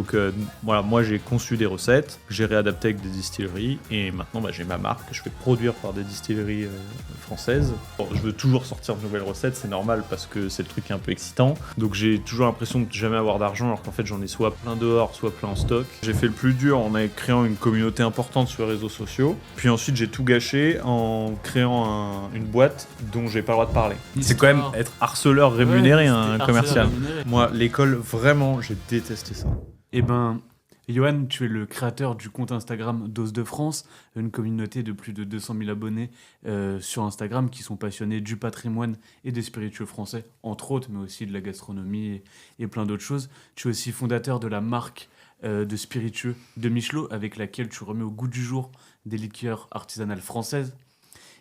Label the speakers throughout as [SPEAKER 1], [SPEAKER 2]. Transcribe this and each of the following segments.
[SPEAKER 1] Donc voilà, moi j'ai conçu des recettes, j'ai réadapté avec des distilleries et maintenant j'ai ma marque que je fais produire par des distilleries françaises. Bon, je veux toujours sortir de nouvelles recettes, c'est normal parce que c'est le truc qui est un peu excitant. Donc j'ai toujours l'impression de jamais avoir d'argent alors qu'en fait j'en ai soit plein dehors, soit plein en stock. J'ai fait le plus dur en créant une communauté importante sur les réseaux sociaux. Puis ensuite j'ai tout gâché en créant une boîte dont j'ai pas le droit de parler. C'est quand même être harceleur rémunéré, un commercial. Moi, l'école, vraiment, j'ai détesté ça.
[SPEAKER 2] Eh ben, Johan, tu es le créateur du compte Instagram Dose de France, une communauté de plus de 200 000 abonnés sur Instagram qui sont passionnés du patrimoine et des spiritueux français, entre autres, mais aussi de la gastronomie et plein d'autres choses. Tu es aussi fondateur de la marque de spiritueux de Michelot, avec laquelle tu remets au goût du jour des liqueurs artisanales françaises.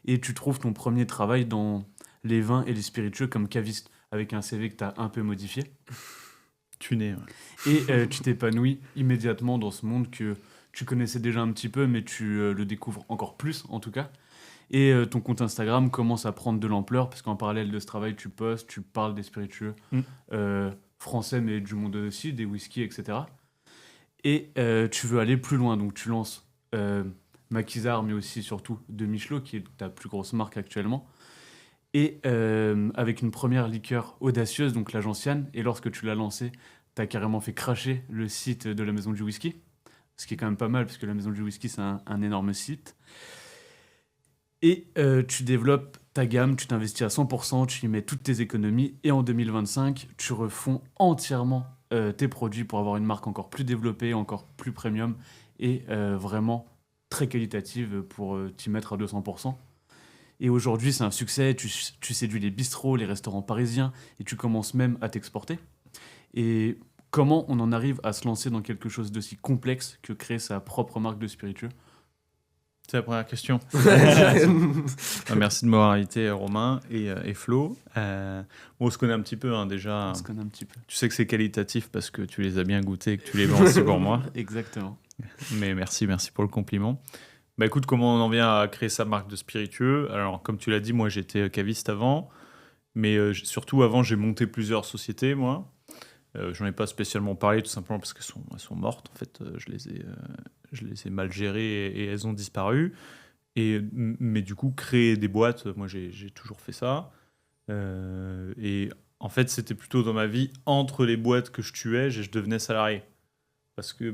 [SPEAKER 2] Et tu trouves ton premier travail dans les vins et les spiritueux comme caviste, avec un CV que tu as un peu modifié.
[SPEAKER 1] Tuné.
[SPEAKER 2] Et tu t'épanouis immédiatement dans ce monde que tu connaissais déjà un petit peu, mais tu le découvres encore plus en tout cas. Et ton compte Instagram commence à prendre de l'ampleur, parce qu'en parallèle de ce travail, tu postes, tu parles des spiritueux français, mais du monde aussi, des whisky, etc. Et tu veux aller plus loin, donc tu lances Maquisard, mais aussi surtout de Michelot, qui est ta plus grosse marque actuellement. Et avec une première liqueur audacieuse, donc la Gentiane, et lorsque tu l'as lancée, t'as carrément fait cracher le site de la Maison du Whisky, ce qui est quand même pas mal, parce que la Maison du Whisky, c'est un énorme site. Et tu développes ta gamme, tu t'investis à 100%, tu y mets toutes tes économies, et en 2025, tu refonds entièrement tes produits pour avoir une marque encore plus développée, encore plus premium, et vraiment très qualitative pour t'y mettre à 200%. Et aujourd'hui, c'est un succès, tu séduis les bistrots, les restaurants parisiens, et tu commences même à t'exporter. Et comment on en arrive à se lancer dans quelque chose d'aussi complexe que créer sa propre marque de spiritueux ?
[SPEAKER 1] C'est la première question. Merci de m'avoir invité, Romain et Flo. On se connaît un petit peu déjà.
[SPEAKER 2] On se connaît un petit peu.
[SPEAKER 1] Tu sais que c'est qualitatif parce que tu les as bien goûtés et que tu les vends aussi pour moi.
[SPEAKER 2] Exactement.
[SPEAKER 1] Mais merci pour le compliment. Bah écoute, comment on en vient à créer sa marque de spiritueux ? Alors, comme tu l'as dit, moi j'étais caviste avant, mais surtout avant j'ai monté plusieurs sociétés, moi. J'en ai pas spécialement parlé, tout simplement parce qu'elles sont mortes. En fait, je les ai mal gérées et elles ont disparu. Mais du coup, créer des boîtes, moi j'ai toujours fait ça. Et en fait, c'était plutôt dans ma vie, entre les boîtes que je tuais, je devenais salarié. Parce que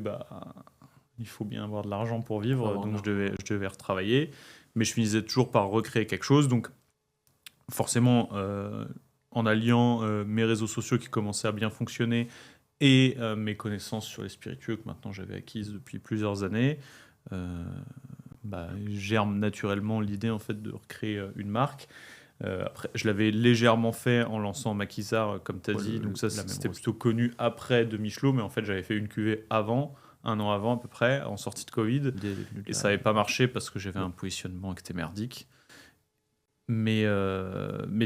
[SPEAKER 1] il faut bien avoir de l'argent pour vivre, donc je devais retravailler. Mais je finissais toujours par recréer quelque chose. Donc forcément, en alliant mes réseaux sociaux qui commençaient à bien fonctionner et mes connaissances sur les spiritueux que maintenant j'avais acquises depuis plusieurs années, germe naturellement l'idée en fait de recréer une marque. Après, je l'avais légèrement fait en lançant Maquisard, comme tu as dit, donc ça c'était plutôt connu après de Michelot, mais en fait j'avais fait une cuvée avant, un an avant à peu près, en sortie de Covid, et ça n'avait pas marché parce que j'avais un positionnement qui était merdique. Mais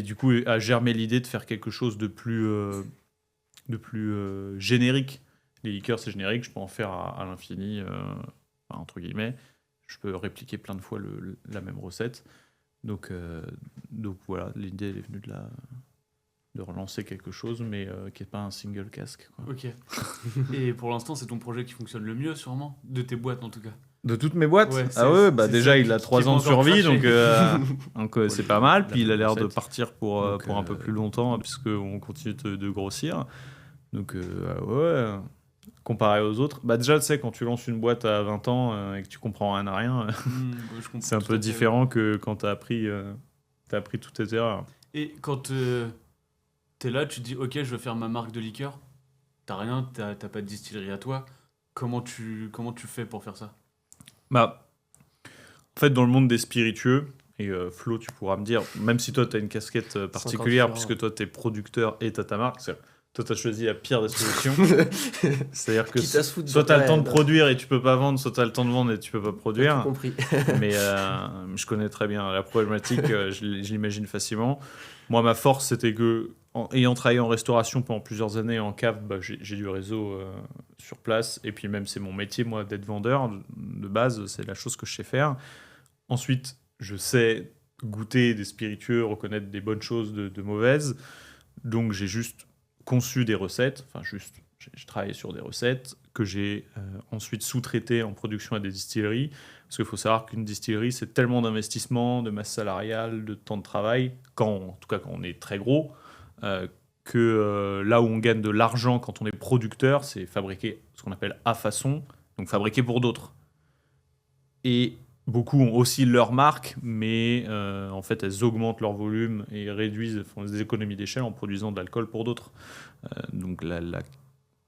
[SPEAKER 1] du coup, a germé l'idée de faire quelque chose de plus générique. Les liqueurs, c'est générique, je peux en faire à l'infini, entre guillemets. Je peux répliquer plein de fois la même recette. Donc voilà, l'idée elle est venue de relancer quelque chose, mais qui n'est pas un single casque, quoi.
[SPEAKER 2] Ok. Et pour l'instant, c'est ton projet qui fonctionne le mieux, sûrement ? De tes boîtes, en tout cas.
[SPEAKER 1] De toutes mes boîtes ?
[SPEAKER 2] Ouais,
[SPEAKER 1] déjà il a 3 ans de survie, donc
[SPEAKER 2] Ouais,
[SPEAKER 1] c'est pas mal. Puis il a l'air de partir pour un peu plus longtemps, puisqu'on continue de grossir. Donc ouais, comparé aux autres, déjà tu sais, quand tu lances une boîte à 20 ans et que tu comprends rien à rien, c'est un peu différent que quand t'as appris toutes tes erreurs.
[SPEAKER 2] Et quand t'es là, tu te dis ok, je veux faire ma marque de liqueur, t'as rien, t'as pas de distillerie à toi, comment tu fais pour faire ça ?
[SPEAKER 1] En fait, dans le monde des spiritueux, et Flo, tu pourras me dire, même si toi, tu as une casquette particulière, puisque toi, tu es producteur et tu as ta marque, toi, tu as choisi la pire des solutions. C'est-à-dire que soit tu as le temps de produire et tu peux pas vendre, soit tu as le temps de vendre et tu peux pas produire.
[SPEAKER 3] J'ai compris.
[SPEAKER 1] Mais je connais très bien la problématique, je l'imagine facilement. Moi, ma force, c'était que, ayant travaillé en restauration pendant plusieurs années en cave, j'ai du réseau sur place. Et puis même, c'est mon métier, moi, d'être vendeur. De base, c'est la chose que je sais faire. Ensuite, je sais goûter des spiritueux, reconnaître des bonnes choses de mauvaises. Donc, j'ai juste conçu des recettes. Enfin, j'ai travaillé sur des recettes que j'ai ensuite sous-traitées en production à des distilleries. Parce qu'il faut savoir qu'une distillerie, c'est tellement d'investissement, de masse salariale, de temps de travail, en tout cas quand on est très gros, que là où on gagne de l'argent quand on est producteur, c'est fabriquer ce qu'on appelle à façon, donc fabriquer pour d'autres. Et beaucoup ont aussi leur marque, mais en fait elles augmentent leur volume et font des économies d'échelle en produisant de l'alcool pour d'autres. Donc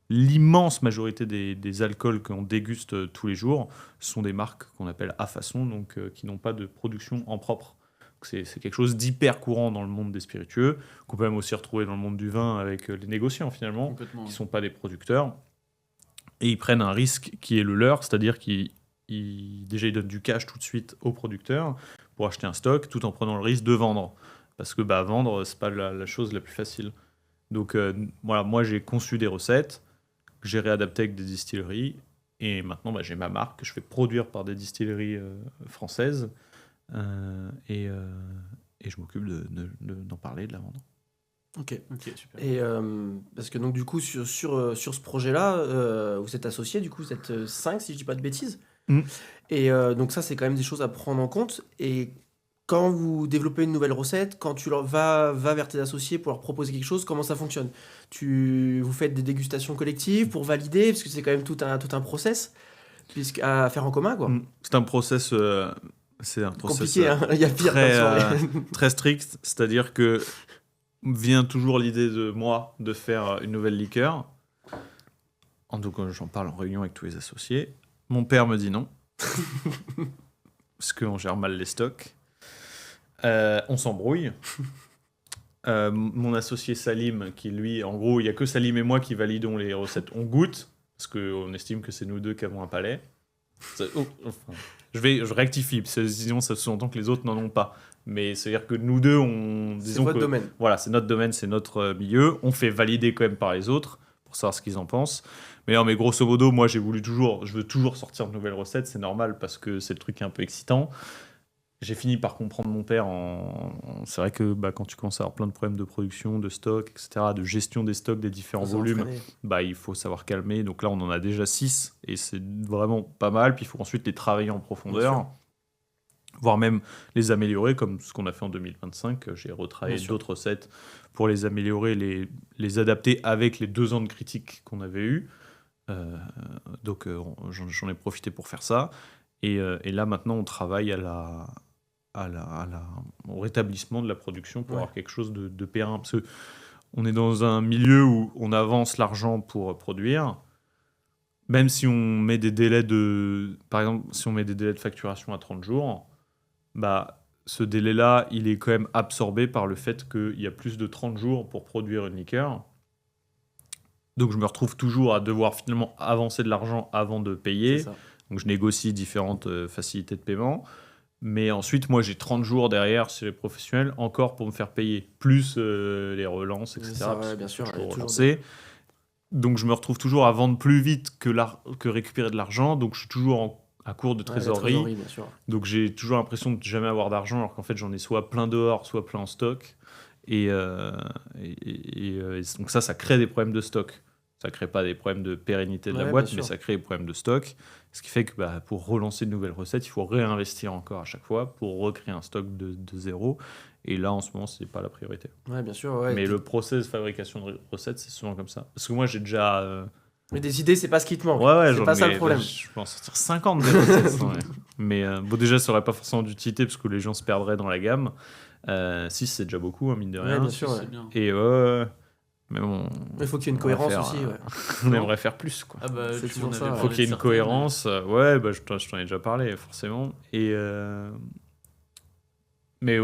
[SPEAKER 1] l'immense majorité des alcools qu'on déguste tous les jours sont des marques qu'on appelle à façon, donc qui n'ont pas de production en propre. C'est quelque chose d'hyper courant dans le monde des spiritueux, qu'on peut même aussi retrouver dans le monde du vin avec les négociants finalement, qui ne sont pas des producteurs. Et ils prennent un risque qui est le leur, c'est-à-dire déjà ils donnent du cash tout de suite aux producteurs pour acheter un stock, tout en prenant le risque de vendre. Parce que vendre, c'est pas la chose la plus facile. Donc voilà, moi j'ai conçu des recettes, que j'ai réadaptées avec des distilleries, et maintenant j'ai ma marque que je fais produire par des distilleries françaises. Et je m'occupe d'en parler, de la vendre.
[SPEAKER 3] Ok,
[SPEAKER 2] super.
[SPEAKER 3] Et parce que donc du coup sur ce projet-là, vous êtes associés, du coup vous êtes 5 si je dis pas de bêtises. Et donc ça c'est quand même des choses à prendre en compte. Et quand vous développez une nouvelle recette, quand tu vas vers tes associés pour leur proposer quelque chose, comment ça fonctionne? Vous faites des dégustations collectives pour valider, parce que c'est quand même tout un process à faire en commun, quoi.
[SPEAKER 1] C'est un process
[SPEAKER 3] Compliqué, hein. Il y a pire
[SPEAKER 1] très strict, c'est-à-dire que vient toujours l'idée de moi de faire une nouvelle liqueur. En tout cas, j'en parle en réunion avec tous les associés. Mon père me dit non, parce qu'on gère mal les stocks. On s'embrouille. Mon associé Salim, qui lui, en gros, il n'y a que Salim et moi qui validons les recettes. On goûte, parce qu'on estime que c'est nous deux qui avons un palais. Je rectifie, parce que sinon ça sous-entend que les autres n'en ont pas. Mais c'est-à-dire que nous deux,
[SPEAKER 3] c'est votre domaine.
[SPEAKER 1] Voilà, c'est notre domaine, c'est notre milieu. On fait valider quand même par les autres pour savoir ce qu'ils en pensent. Mais non, mais grosso modo, moi je veux toujours sortir de nouvelles recettes, c'est normal parce que c'est le truc un peu excitant. J'ai fini par comprendre mon père. C'est vrai que quand tu commences à avoir plein de problèmes de production, de stock, etc., de gestion des stocks, des différents volumes, il faut savoir calmer. Donc là, on en a déjà 6 et c'est vraiment pas mal. Puis il faut ensuite les travailler en profondeur, voire même les améliorer, comme ce qu'on a fait en 2025. J'ai retravaillé d'autres recettes pour les améliorer, les adapter avec les 2 ans de critique qu'on avait eu. Donc j'en ai profité pour faire ça. Et là, maintenant, on travaille au rétablissement de la production pour avoir quelque chose de périn. Parce qu'on est dans un milieu où on avance l'argent pour produire. Même si on met des délais par exemple, si on met des délais de facturation à 30 jours, ce délai-là, il est quand même absorbé par le fait qu'il y a plus de 30 jours pour produire une liqueur. Donc je me retrouve toujours à devoir finalement avancer de l'argent avant de payer. Donc je négocie différentes facilités de paiement. Mais ensuite, moi, j'ai 30 jours derrière chez les professionnels encore pour me faire payer, plus les relances, etc.
[SPEAKER 3] Bien sûr,
[SPEAKER 1] relancer. Donc je me retrouve toujours à vendre plus vite que récupérer de l'argent. Donc je suis toujours à court de trésorerie.
[SPEAKER 3] Bien sûr.
[SPEAKER 1] Donc j'ai toujours l'impression de jamais avoir d'argent, alors qu'en fait, j'en ai soit plein dehors, soit plein en stock. Et donc ça crée des problèmes de stock. Ça ne crée pas des problèmes de pérennité de la boîte, mais ça crée des problèmes de stock. Ce qui fait que pour relancer de nouvelles recettes, il faut réinvestir encore à chaque fois pour recréer un stock de zéro. Et là, en ce moment, ce n'est pas la priorité.
[SPEAKER 3] Ouais, bien sûr. Ouais.
[SPEAKER 1] Mais le process de fabrication de recettes, c'est souvent comme ça. Parce que moi, j'ai déjà...
[SPEAKER 3] Mais des idées, c'est pas ce qui te manque. C'est pas ça le problème.
[SPEAKER 1] Je peux en sortir 50 des recettes. Mais déjà, ça n'aurait pas forcément d'utilité parce que les gens se perdraient dans la gamme. 6, c'est déjà beaucoup, mine de rien.
[SPEAKER 3] Ouais, bien sûr.
[SPEAKER 2] C'est bien.
[SPEAKER 1] Et mais bon,
[SPEAKER 3] il faut qu'il y ait une cohérence aussi.
[SPEAKER 1] On aimerait faire plus, quoi.
[SPEAKER 3] C'est toujours ça.
[SPEAKER 1] Il faut qu'il y ait une cohérence. Ouais, je t'en ai déjà parlé, forcément. Mais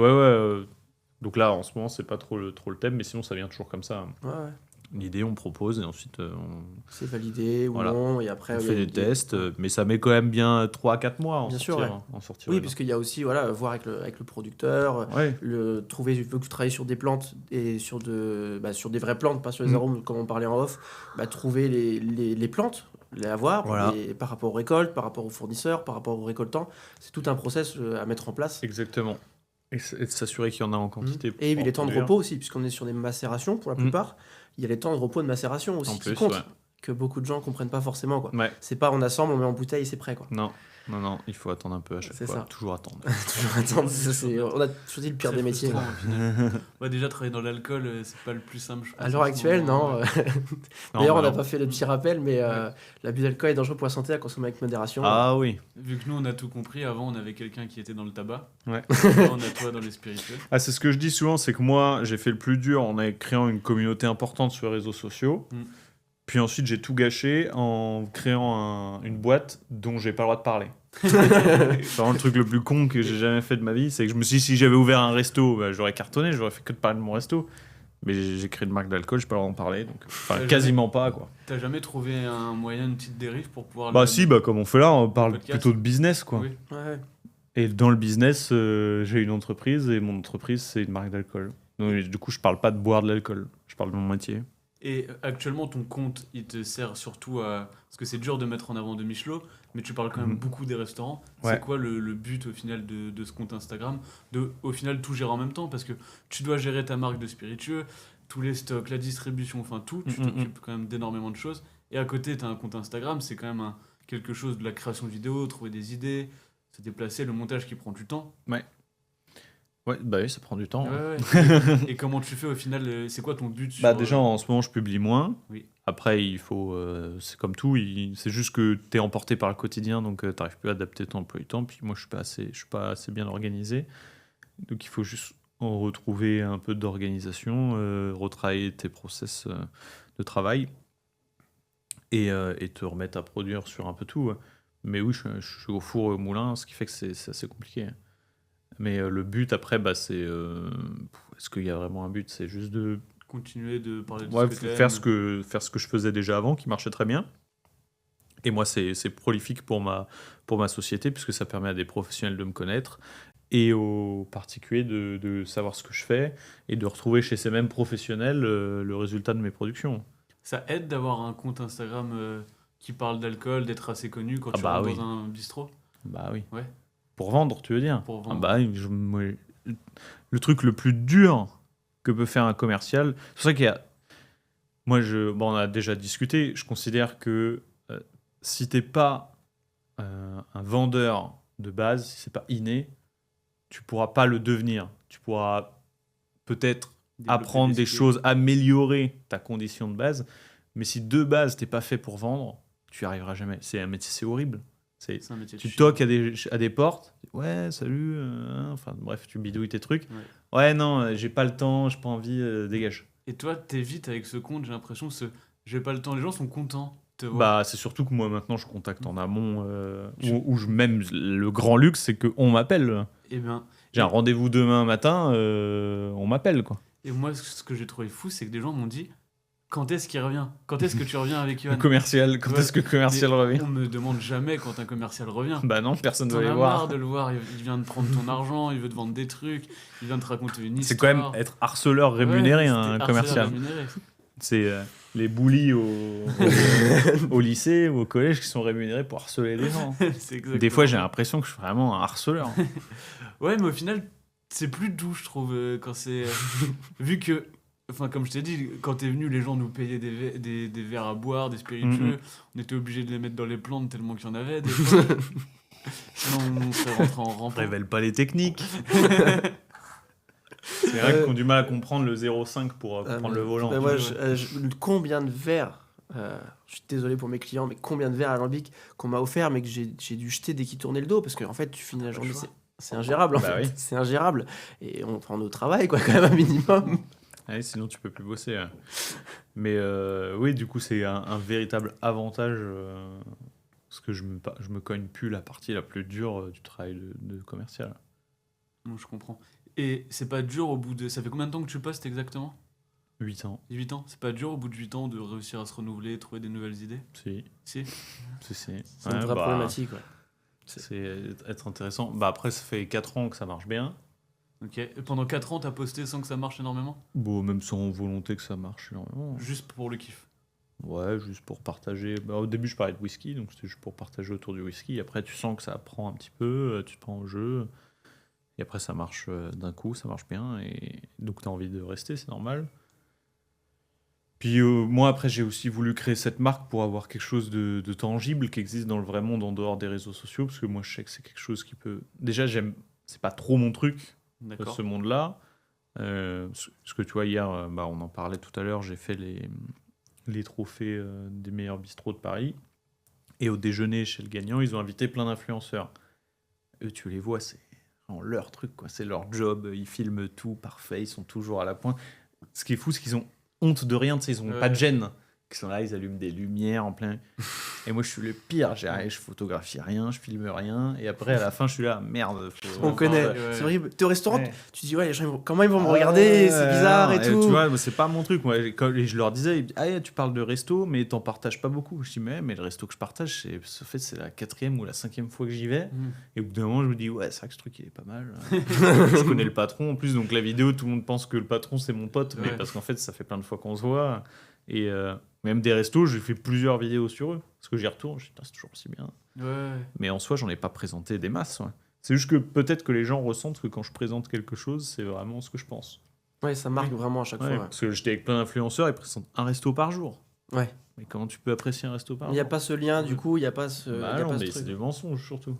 [SPEAKER 1] donc là, en ce moment, c'est pas trop le thème, mais sinon, ça vient toujours comme ça.
[SPEAKER 3] Ouais.
[SPEAKER 1] L'idée, on propose et ensuite
[SPEAKER 3] c'est validé ou non, et après
[SPEAKER 1] on fait des tests, mais ça met quand même bien 3-4 mois en sortir.
[SPEAKER 3] Oui, puisqu'il y a aussi voir avec le producteur, trouver, il faut que tu travailles sur des plantes et sur des vraies plantes, pas sur les arômes comme on parlait en off, trouver les plantes, les avoir par rapport aux récoltes, par rapport aux fournisseurs, par rapport aux récoltants. C'est tout un process à mettre en place.
[SPEAKER 1] Exactement. Et de s'assurer qu'il y en a en quantité.
[SPEAKER 3] Et les temps de repos aussi, puisqu'on est sur des macérations pour la plupart. Il y a les temps de repos de macération aussi qui comptent. que beaucoup de gens comprennent pas forcément, quoi.
[SPEAKER 1] Ouais.
[SPEAKER 3] C'est pas on assemble, on met en bouteille, c'est prêt, quoi.
[SPEAKER 1] Non, il faut attendre un peu à chaque
[SPEAKER 3] C'est
[SPEAKER 1] fois.
[SPEAKER 3] ça.
[SPEAKER 1] Toujours attendre.
[SPEAKER 3] Toujours attendre, on a choisi le pire
[SPEAKER 2] Très
[SPEAKER 3] des métiers.
[SPEAKER 2] frustrant, au final. Ouais, déjà, travailler dans l'alcool, c'est pas le plus simple, je pense.
[SPEAKER 3] À l'heure
[SPEAKER 2] en ce
[SPEAKER 3] actuelle,
[SPEAKER 2] moment,
[SPEAKER 3] non.
[SPEAKER 2] ouais.
[SPEAKER 3] D'ailleurs, on n'a
[SPEAKER 1] non.
[SPEAKER 3] pas fait le petit rappel, mais l'abus d'alcool est dangereux pour la santé à consommer avec modération.
[SPEAKER 1] Ah oui.
[SPEAKER 2] Vu que nous, on a tout compris, avant, on avait quelqu'un qui était dans le tabac.
[SPEAKER 1] Ouais.
[SPEAKER 2] Là, on a toi dans les spiritueux.
[SPEAKER 1] Ah, c'est ce que je dis souvent, c'est que moi, j'ai fait le plus dur en créant une communauté importante sur les réseaux sociaux.
[SPEAKER 2] Mm.
[SPEAKER 1] Puis ensuite, j'ai tout gâché en créant une boîte dont j'ai pas le droit de parler. C'est vraiment le truc le plus con que j'ai jamais fait de ma vie. C'est que je me suis dit, si j'avais ouvert un resto, bah, j'aurais cartonné, j'aurais fait que de parler de mon resto. Mais j'ai créé une marque d'alcool, j'ai pas le droit d'en parler. Donc, enfin,
[SPEAKER 2] T'as
[SPEAKER 1] quasiment pas, quoi.
[SPEAKER 2] T'as jamais trouvé un moyen, une petite dérive pour pouvoir...
[SPEAKER 1] Bah, si, comme on fait là, on parle
[SPEAKER 2] Podcast.
[SPEAKER 1] plutôt de business, quoi.
[SPEAKER 2] Oui.
[SPEAKER 3] Ouais.
[SPEAKER 1] Et dans le business, j'ai une entreprise et mon entreprise, c'est une marque d'alcool. Donc, du coup, je parle pas de boire de l'alcool, je parle de mon métier.
[SPEAKER 2] Et actuellement, ton compte, il te sert surtout à... Parce que c'est dur de mettre en avant de Michelot, mais tu parles quand même
[SPEAKER 1] Mhm.
[SPEAKER 2] beaucoup des restaurants.
[SPEAKER 1] Ouais.
[SPEAKER 2] C'est quoi le but au final de ce compte Instagram? Au final, tout gérer en même temps, parce que tu dois gérer ta marque de spiritueux, tous les stocks, la distribution, enfin tout. Tu t'occupes quand même d'énormément de choses. Et à côté, tu as un compte Instagram, c'est quand même quelque chose de la création de vidéos, trouver des idées, se déplacer, le montage qui prend du temps.
[SPEAKER 1] Ouais, bah oui, ça prend du temps.
[SPEAKER 2] Ouais, ouais. Et comment tu fais au final? C'est quoi ton but sur,
[SPEAKER 1] Bah déjà, en ce moment, je publie moins.
[SPEAKER 2] Oui.
[SPEAKER 1] Après, il faut, c'est comme tout, c'est juste que tu es emporté par le quotidien, donc tu n'arrives plus à adapter ton emploi du temps. Puis moi, je suis pas assez bien organisé. Donc il faut juste en retrouver un peu d'organisation, retravailler tes process de travail et te remettre à produire sur un peu tout. Mais oui, je suis au four et au moulin, ce qui fait que c'est assez compliqué. Mais le but après, bah, c'est... est-ce qu'il y a vraiment un but? C'est juste de
[SPEAKER 2] continuer de parler de
[SPEAKER 1] ouais,
[SPEAKER 2] ce que t'aimes.
[SPEAKER 1] faire ce que je faisais déjà avant, qui marchait très bien. Et moi, c'est prolifique pour ma société, puisque ça permet à des professionnels de me connaître et aux particuliers de savoir ce que je fais et de retrouver chez ces mêmes professionnels le résultat de mes productions.
[SPEAKER 2] Ça aide d'avoir un compte Instagram qui parle d'alcool, d'être assez connu quand
[SPEAKER 1] Ah
[SPEAKER 2] tu
[SPEAKER 1] bah
[SPEAKER 2] rentres
[SPEAKER 1] oui.
[SPEAKER 2] dans un bistrot.
[SPEAKER 1] Bah oui.
[SPEAKER 2] Ouais.
[SPEAKER 1] Pour vendre, tu veux dire?
[SPEAKER 2] Pour
[SPEAKER 1] Ah
[SPEAKER 2] vendre.
[SPEAKER 1] bah oui, le truc le plus dur que peut faire un commercial, c'est pour ça qu'il y a... Moi, on a déjà discuté, je considère que si t'es pas un vendeur de base, si c'est pas inné, tu pourras pas le devenir. Tu pourras peut-être
[SPEAKER 2] Développer
[SPEAKER 1] apprendre des
[SPEAKER 2] skills.
[SPEAKER 1] choses, améliorer ta condition de base, mais si de base t'es pas fait pour vendre, tu y arriveras jamais. C'est un métier, c'est horrible.
[SPEAKER 2] C'est un métier de
[SPEAKER 1] Tu
[SPEAKER 2] chien.
[SPEAKER 1] toques à des portes, ouais, salut, enfin bref, tu bidouilles tes trucs. Ouais, non, j'ai pas le temps, j'ai pas envie, dégage.
[SPEAKER 2] Et toi, t'es vite avec ce compte, j'ai l'impression, j'ai pas le temps. Les gens sont contents de te voir.
[SPEAKER 1] Bah, c'est surtout que moi maintenant je contacte en amont, même le grand luxe, c'est qu'on m'appelle.
[SPEAKER 2] Eh bien,
[SPEAKER 1] J'ai un rendez-vous demain matin, on m'appelle quoi.
[SPEAKER 2] et moi, ce que j'ai trouvé fou, c'est que des gens m'ont dit quand est-ce qu'il revient? Quand est-ce que tu reviens avec
[SPEAKER 1] Le
[SPEAKER 2] Yohan?
[SPEAKER 1] commercial, quand
[SPEAKER 2] Ouais.
[SPEAKER 1] est-ce que le commercial
[SPEAKER 2] Mais
[SPEAKER 1] revient?
[SPEAKER 2] On me demande jamais quand un commercial revient.
[SPEAKER 1] Bah non, personne ne
[SPEAKER 2] T'en
[SPEAKER 1] veut les
[SPEAKER 2] as
[SPEAKER 1] voir.
[SPEAKER 2] marre de le voir, il vient de prendre ton argent, il veut te vendre des trucs, il vient de te raconter une histoire.
[SPEAKER 1] C'est quand même être harceleur rémunéré,
[SPEAKER 2] Ouais,
[SPEAKER 1] un
[SPEAKER 2] c'était
[SPEAKER 1] commercial.
[SPEAKER 2] harceleur rémunéré.
[SPEAKER 1] C'est les bullies au lycée ou au collège qui sont rémunérés pour harceler les gens.
[SPEAKER 2] C'est exactement
[SPEAKER 1] Des fois, j'ai
[SPEAKER 2] ça.
[SPEAKER 1] l'impression que je suis vraiment un harceleur.
[SPEAKER 2] Ouais, mais au final, c'est plus doux, je trouve, quand c'est... vu que, enfin, comme je t'ai dit, quand t'es venu, les gens nous payaient des verres à boire, des spiritueux.
[SPEAKER 1] Mhm.
[SPEAKER 2] On était obligé de les mettre dans les plantes tellement qu'il y en avait, des fois. Sinon, on serait rentré en rampant.
[SPEAKER 1] Révèle pas les techniques. C'est vrai qu'ils ont du mal à comprendre le 0,5 pour prendre le volant.
[SPEAKER 3] Bah, moi, combien de verres, je suis désolé pour mes clients, mais combien de verres alambics qu'on m'a offert, mais que j'ai dû jeter dès qu'ils tournaient le dos, parce qu'en fait, tu finis la journée, c'est ingérable, en
[SPEAKER 1] Bah
[SPEAKER 3] fait.
[SPEAKER 1] oui.
[SPEAKER 3] C'est ingérable. Et on prend au travail, quoi, quand même, un minimum.
[SPEAKER 1] Ouais, sinon, tu peux plus bosser. Ouais. Mais oui, du coup, c'est un véritable avantage. Parce que je me cogne plus la partie la plus dure du travail de commercial.
[SPEAKER 2] Bon, je comprends. Et c'est pas dur au bout de... Ça fait combien de temps que tu postes exactement?
[SPEAKER 1] 8 ans.
[SPEAKER 2] 8 ans? C'est pas dur au bout de 8 ans de réussir à se renouveler, trouver des nouvelles idées?
[SPEAKER 1] Si.
[SPEAKER 2] Si.
[SPEAKER 1] C'est
[SPEAKER 3] C'est une vraie problématique, ouais.
[SPEAKER 1] C'est être intéressant. Bah après, ça fait 4 ans que ça marche bien.
[SPEAKER 2] Ok. Et pendant 4 ans, t'as posté sans que ça marche énormément?
[SPEAKER 1] Bon, même sans volonté que ça marche énormément.
[SPEAKER 2] Juste pour le kiff.
[SPEAKER 1] Ouais, juste pour partager. Bah, au début, je parlais de whisky, donc c'était juste pour partager autour du whisky. Après, tu sens que ça prend un petit peu, tu te prends au jeu. Et après, ça marche d'un coup, ça marche bien. Et donc, tu as envie de rester, c'est normal. Puis moi, après, j'ai aussi voulu créer cette marque pour avoir quelque chose de tangible qui existe dans le vrai monde en dehors des réseaux sociaux, parce que moi, je sais que c'est quelque chose qui peut... Déjà, c'est pas trop mon truc,
[SPEAKER 2] D'accord.
[SPEAKER 1] ce monde-là. Parce que tu vois, hier, on en parlait tout à l'heure, j'ai fait les trophées des meilleurs bistrots de Paris. Et au déjeuner chez le gagnant, ils ont invité plein d'influenceurs. Eux, tu les vois, c'est vraiment leur truc, quoi. C'est leur job. Ils filment tout parfait, ils sont toujours à la pointe. Ce qui est fou, c'est qu'ils ont honte de rien, tu sais, ils ont pas de gêne. Ils sont là, ils allument des lumières en plein. Et moi, je suis le pire. Je photographie rien, je filme rien. Et après, à la fin, je suis là, merde.
[SPEAKER 3] On connaît.
[SPEAKER 2] Ouais.
[SPEAKER 3] C'est vrai, t'es au restaurant,
[SPEAKER 1] Ouais.
[SPEAKER 3] tu dis, ouais, les gens, comment ils vont me regarder, c'est bizarre et tout.
[SPEAKER 1] Tu vois, moi, c'est pas mon truc. Moi, quand je leur disais, ils me disaient, tu parles de resto, mais t'en partages pas beaucoup. Je dis, mais le resto que je partage, c'est la 4e ou la 5e fois que j'y vais. Et au bout d'un moment, je me dis, ouais, c'est vrai que ce truc, il est pas mal. Je connais le patron en plus, donc la vidéo, tout le monde pense que le patron, c'est mon pote, mais
[SPEAKER 2] Ouais.
[SPEAKER 1] parce qu'en fait, ça fait plein de fois qu'on se voit. Et même des restos, j'ai fait plusieurs vidéos sur eux. Parce que j'y retourne, je dis, putain, c'est toujours aussi bien.
[SPEAKER 2] Ouais.
[SPEAKER 1] Mais en soi, j'en ai pas présenté des masses. Ouais. C'est juste que peut-être que les gens ressentent que quand je présente quelque chose, c'est vraiment ce que je pense.
[SPEAKER 3] Ouais, ça marque vraiment à chaque
[SPEAKER 1] Ouais,
[SPEAKER 3] fois. Ouais.
[SPEAKER 1] parce que j'étais avec plein d'influenceurs, ils présentent un resto par jour.
[SPEAKER 3] Ouais.
[SPEAKER 1] Mais comment tu peux apprécier un resto par
[SPEAKER 3] Il n'y
[SPEAKER 1] jour?
[SPEAKER 3] a pas ce lien, du coup, il n'y a pas ce,
[SPEAKER 1] Bah
[SPEAKER 3] il y a
[SPEAKER 1] non,
[SPEAKER 3] pas ce
[SPEAKER 1] mais
[SPEAKER 3] truc.
[SPEAKER 1] c'est des mensonges surtout.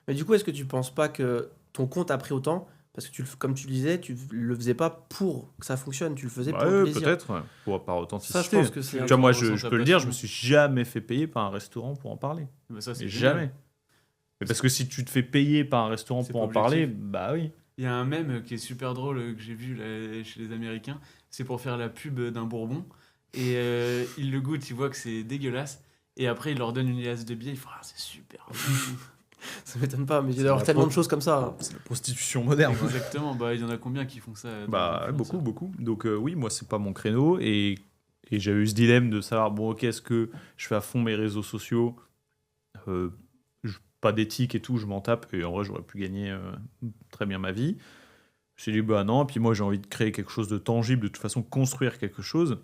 [SPEAKER 3] Mais du coup, est-ce que tu penses pas que ton compte a pris autant? Parce que comme tu le disais, tu le faisais pas pour que ça fonctionne, tu le faisais pour le
[SPEAKER 1] Ouais,
[SPEAKER 3] plaisir.
[SPEAKER 1] peut-être, ouais. Par authenticité.
[SPEAKER 3] Ça, je pense que c'est
[SPEAKER 1] Tu
[SPEAKER 3] un
[SPEAKER 1] vois, moi,
[SPEAKER 2] truc, on
[SPEAKER 1] je
[SPEAKER 2] ressent
[SPEAKER 1] peux
[SPEAKER 2] ta
[SPEAKER 1] le dire, je
[SPEAKER 2] passion.
[SPEAKER 1] me suis jamais fait payer par un restaurant pour en parler.
[SPEAKER 2] Bah, ça, c'est
[SPEAKER 1] Mais
[SPEAKER 2] génial.
[SPEAKER 1] jamais. Mais parce que si tu te fais payer par un restaurant
[SPEAKER 2] C'est
[SPEAKER 1] pour
[SPEAKER 2] pas
[SPEAKER 1] en parler,
[SPEAKER 2] objectif.
[SPEAKER 1] bah oui.
[SPEAKER 2] Il y a un mème qui est super drôle que j'ai vu là, chez les Américains. C'est pour faire la pub d'un bourbon. Et il le goûte, il voit que c'est dégueulasse. Et après, il leur donne une liasse de billets. Il fait ah, c'est super.
[SPEAKER 3] Ça m'étonne pas, mais il y
[SPEAKER 1] C'est
[SPEAKER 3] a
[SPEAKER 1] la
[SPEAKER 3] tellement
[SPEAKER 1] pro-
[SPEAKER 3] de choses comme ça.
[SPEAKER 1] C'est la prostitution moderne. ouais.
[SPEAKER 2] Exactement. Bah, il y en a combien qui font ça
[SPEAKER 1] Bah, beaucoup. Donc, oui, moi, c'est pas mon créneau. Et j'avais eu ce dilemme de savoir, bon, ok, est-ce que je fais à fond mes réseaux sociaux pas d'éthique et tout, je m'en tape. Et en vrai, j'aurais pu gagner très bien ma vie. J'ai dit, bah non. Puis moi, j'ai envie de créer quelque chose de tangible, de toute façon, construire quelque chose.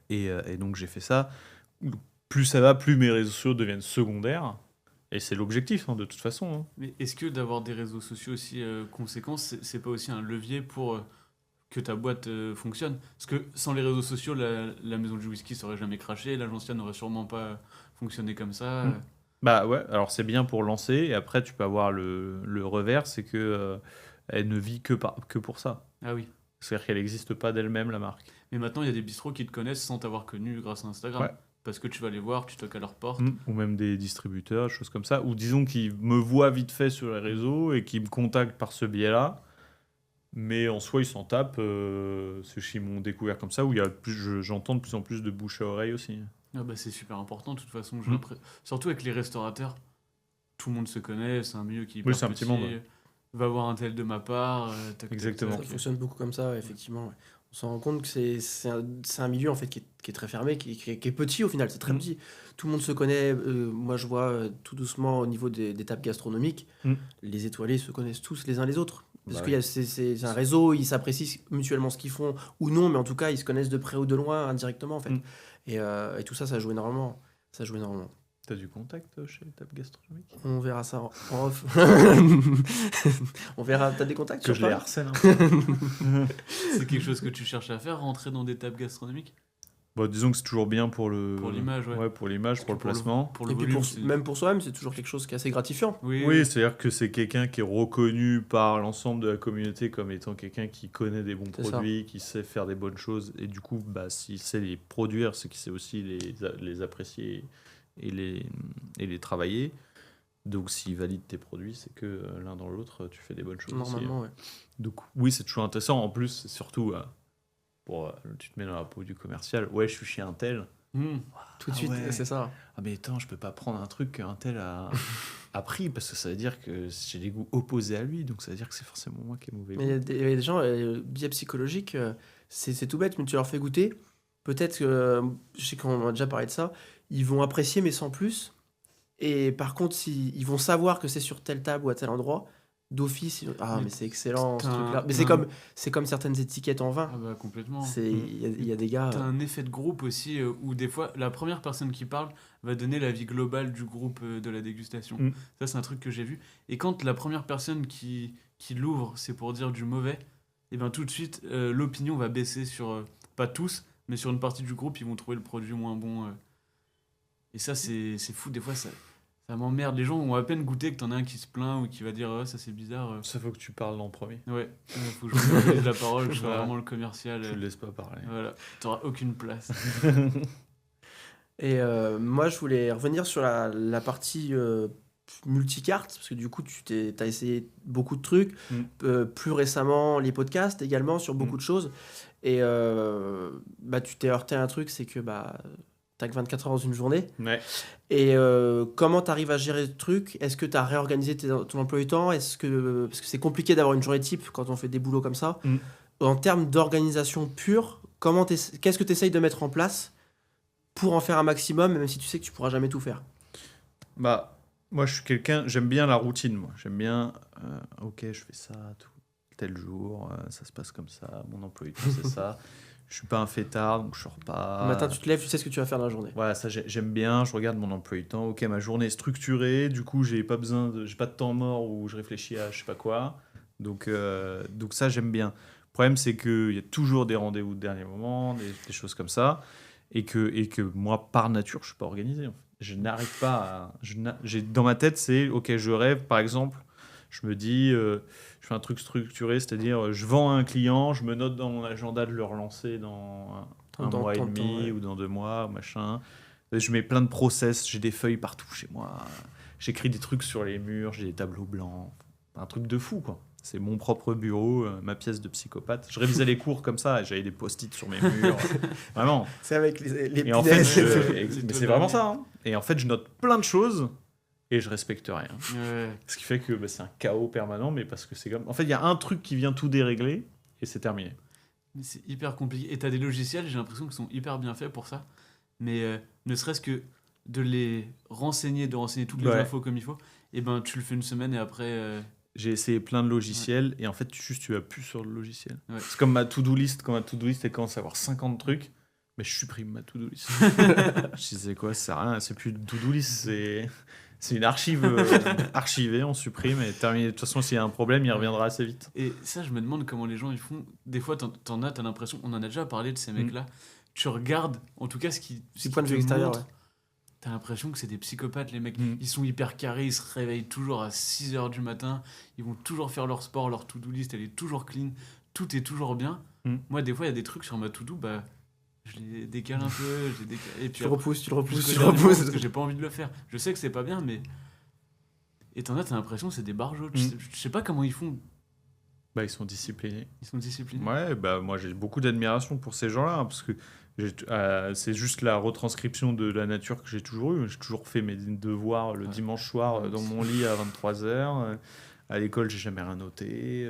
[SPEAKER 1] Et donc, j'ai fait ça. Plus ça va, plus mes réseaux sociaux deviennent secondaires. Et c'est l'objectif, de toute façon. hein.
[SPEAKER 2] Mais est-ce que d'avoir des réseaux sociaux aussi conséquents, c'est pas aussi un levier pour que ta boîte fonctionne? Parce que sans les réseaux sociaux, la maison du whisky serait jamais crashée, l'agence n'aurait sûrement pas fonctionné comme ça.
[SPEAKER 1] Mm. Bah ouais, alors c'est bien pour lancer. Et après, tu peux avoir le revers, c'est que elle ne vit que pour ça.
[SPEAKER 2] Ah oui.
[SPEAKER 1] C'est-à-dire qu'elle n'existe pas d'elle-même, la marque.
[SPEAKER 2] Mais maintenant, il y a des bistrots qui te connaissent sans t'avoir connu grâce à Instagram.
[SPEAKER 1] Ouais.
[SPEAKER 2] Parce que tu vas les voir, tu toques à leur porte.
[SPEAKER 1] Ou même des distributeurs, des choses comme ça. Ou disons qu'ils me voient vite fait sur les réseaux et qu'ils me contactent par ce biais-là. Mais en soi, ils s'en tapent. C'est ceux qui m'ont découvert comme ça, où il y a j'entends de plus en plus de bouche à oreille aussi.
[SPEAKER 2] Ah bah, c'est super important, de toute façon.
[SPEAKER 1] Mm.
[SPEAKER 2] Surtout avec les restaurateurs. Tout le monde se connaît, c'est un milieu qui est
[SPEAKER 1] Oui,
[SPEAKER 2] hyper
[SPEAKER 1] c'est un petit monde, ouais.
[SPEAKER 2] Va voir un tel de ma part.
[SPEAKER 1] Exactement.
[SPEAKER 3] Ça fonctionne beaucoup comme ça, ouais, effectivement. Ouais. On s'en rend compte que c'est un milieu en fait qui est très fermé, qui est petit au final, c'est très
[SPEAKER 1] Mm.
[SPEAKER 3] petit. Tout le monde se connaît. Moi, je vois tout doucement au niveau des tables gastronomiques,
[SPEAKER 1] Mm.
[SPEAKER 3] les étoilés se connaissent tous les uns les autres. Parce
[SPEAKER 1] Bah
[SPEAKER 3] qu'il y a, c'est un réseau, ils s'apprécient mutuellement ce qu'ils font ou non, mais en tout cas, ils se connaissent de près ou de loin, indirectement en fait.
[SPEAKER 1] Mm.
[SPEAKER 3] Et tout ça, ça joue énormément. Ça joue énormément.
[SPEAKER 1] T'as du contact chez les tables gastronomiques?
[SPEAKER 3] On verra ça en off. On verra. T'as des contacts
[SPEAKER 1] Que
[SPEAKER 3] sur
[SPEAKER 1] je les
[SPEAKER 3] Paris
[SPEAKER 1] harcèle un peu.
[SPEAKER 2] C'est quelque chose que tu cherches à faire, rentrer dans des tables gastronomiques?
[SPEAKER 1] Bon, disons que c'est toujours bien pour
[SPEAKER 2] l'image, ouais.
[SPEAKER 1] pour l'image, pour le
[SPEAKER 2] Pour
[SPEAKER 1] placement.
[SPEAKER 2] Pour le
[SPEAKER 3] Et puis
[SPEAKER 2] volume,
[SPEAKER 3] même pour soi-même, c'est toujours quelque chose qui est assez gratifiant.
[SPEAKER 2] Oui,
[SPEAKER 1] Oui, c'est-à-dire que c'est quelqu'un qui est reconnu par l'ensemble de la communauté comme étant quelqu'un qui connaît des bons
[SPEAKER 3] C'est ça.
[SPEAKER 1] produits, qui sait faire des bonnes choses. Et du coup, s'il sait les produire, c'est qu'il sait aussi les apprécier et les travailler. Donc, s'il valide tes produits, c'est que l'un dans l'autre, tu fais des bonnes choses aussi.
[SPEAKER 3] Normalement, ouais.
[SPEAKER 1] Donc, oui, c'est toujours intéressant. En plus, c'est surtout, tu te mets dans la peau du commercial. Ouais, je suis chez un tel.
[SPEAKER 2] Mm.
[SPEAKER 3] Tout de
[SPEAKER 1] Ah
[SPEAKER 3] suite,
[SPEAKER 1] ouais.
[SPEAKER 3] c'est ça.
[SPEAKER 1] Ah mais attends, je peux pas prendre un truc qu'un tel a pris parce que ça veut dire que j'ai des goûts opposés à lui, donc ça veut dire que c'est forcément moi qui ai mauvais
[SPEAKER 3] Mais
[SPEAKER 1] goût.
[SPEAKER 3] il y a des gens, biais psychologique, c'est tout bête, mais tu leur fais goûter. Peut-être que, je sais qu'on a déjà parlé de ça, ils vont apprécier, mais sans plus. Et par contre, ils vont savoir que c'est sur telle table ou à tel endroit, d'office,
[SPEAKER 2] Mais
[SPEAKER 3] mais c'est excellent ce
[SPEAKER 2] t'as un-
[SPEAKER 3] truc-là. Mais
[SPEAKER 2] t'as un-
[SPEAKER 3] c'est comme certaines étiquettes en vin.
[SPEAKER 2] Ah bah complètement.
[SPEAKER 3] Il y a des gars.
[SPEAKER 2] T'as un effet de groupe aussi où des fois la première personne qui parle va donner l'avis global du groupe de la dégustation.
[SPEAKER 1] Mm.
[SPEAKER 2] Ça c'est un truc que j'ai vu. Et quand la première personne qui l'ouvre c'est pour dire du mauvais, et ben tout de suite l'opinion va baisser sur pas tous mais sur une partie du groupe, ils vont trouver le produit moins bon. Et ça, c'est fou. Des fois, ça m'emmerde. Les gens ont à peine goûté que t'en as un qui se plaint ou qui va dire ça c'est bizarre.
[SPEAKER 1] Ça faut que tu parles en premier.
[SPEAKER 2] Ouais, faut que je me dise la parole, je sois
[SPEAKER 1] Voilà.
[SPEAKER 2] vraiment le commercial.
[SPEAKER 1] Tu le laisses pas parler.
[SPEAKER 2] Voilà, t'auras aucune place.
[SPEAKER 3] Et moi, je voulais revenir sur la partie multicarte, parce que du coup, t'as essayé beaucoup de trucs. Plus récemment, les podcasts également, sur beaucoup de choses. Et tu t'es heurté à un truc, c'est que t'as que 24 heures dans une journée.
[SPEAKER 1] Ouais.
[SPEAKER 3] Et comment t'arrives à gérer ce truc? Est-ce que t'as réorganisé ton emploi du temps? Parce que c'est compliqué d'avoir une journée type quand on fait des boulots comme ça. En termes d'organisation pure, qu'est-ce que tu essayes de mettre en place pour en faire un maximum, même si tu sais que tu pourras jamais tout faire?
[SPEAKER 1] Moi, je suis quelqu'un, j'aime bien la routine, moi. J'aime bien, ok, je fais ça, tel jour, ça se passe comme ça, mon emploi du temps, c'est ça. Je suis pas un fêtard, donc je sors pas.
[SPEAKER 3] Le matin, tu te lèves, tu sais ce que tu vas faire dans la journée.
[SPEAKER 1] Voilà, ça, j'aime bien, je regarde mon emploi du temps. Ok, ma journée est structurée, du coup, j'ai pas de temps mort où je réfléchis à je sais pas quoi. Donc ça, j'aime bien. Le problème, c'est qu'il y a toujours des rendez-vous de dernier moment, des choses comme ça. Et que moi, par nature, je suis pas organisé. En fait. Je n'arrive pas à... dans ma tête, c'est, ok, je rêve, par exemple, je me dis, je fais un truc structuré, c'est-à-dire, je vends à un client, je me note dans mon agenda de le relancer dans un mois et demi ou dans 2 mois, machin. Je mets plein de process, j'ai des feuilles partout chez moi. J'écris des trucs sur les murs, j'ai des tableaux blancs. Un truc de fou, quoi. C'est mon propre bureau, ma pièce de psychopathe. Je révisais les cours comme ça, j'avais des post-it sur mes murs. Vraiment.
[SPEAKER 3] C'est avec les
[SPEAKER 1] Et en fait,
[SPEAKER 3] punaises.
[SPEAKER 1] mais c'est vraiment ça. Hein. Et en fait, je note plein de choses et je respecte rien.
[SPEAKER 2] Ouais.
[SPEAKER 1] Ce qui fait que c'est un chaos permanent, mais parce que c'est comme... En fait, il y a un truc qui vient tout dérégler et c'est terminé.
[SPEAKER 2] Mais c'est hyper compliqué. Et t'as des logiciels, j'ai l'impression qu'ils sont hyper bien faits pour ça. Mais ne serait-ce que de les renseigner, de renseigner toutes les infos comme il faut, et ben tu le fais une semaine et après...
[SPEAKER 1] J'ai essayé plein de logiciels et en fait, tu appuies sur le logiciel. Ouais. C'est comme ma to-do list. Quand ma to-do list, elle commence à avoir 50 trucs, mais je supprime ma to-do list. Je disais quoi, ça sert à rien. C'est plus une to-do list, c'est une archive archivée, on supprime et terminé. De toute façon, s'il y a un problème, il reviendra assez vite.
[SPEAKER 2] Et ça, je me demande comment les gens ils font. Des fois, t'as l'impression, on en a déjà parlé de ces mecs-là. Tu regardes, en tout cas, ce qui
[SPEAKER 3] point de vue extérieur. Ouais.
[SPEAKER 2] T'as l'impression que c'est des psychopathes, les mecs. Ils sont hyper carrés, ils se réveillent toujours à 6h du matin. Ils vont toujours faire leur sport, leur to-do list, elle est toujours clean. Tout est toujours bien. Moi, des fois, il y a des trucs sur ma to-do, je les décale un peu. Et puis
[SPEAKER 3] tu le repousses.
[SPEAKER 2] Parce que j'ai pas envie de le faire. Je sais que c'est pas bien, mais... Et t'as l'impression que c'est des barjots. Je sais pas comment ils font.
[SPEAKER 1] Ils sont disciplinés.
[SPEAKER 2] Ouais,
[SPEAKER 1] moi, j'ai beaucoup d'admiration pour ces gens-là, hein, parce que c'est juste la retranscription de la nature que j'ai toujours eue. J'ai toujours fait mes devoirs le dimanche soir dans mon lit à 23h. À l'école, j'ai jamais rien noté.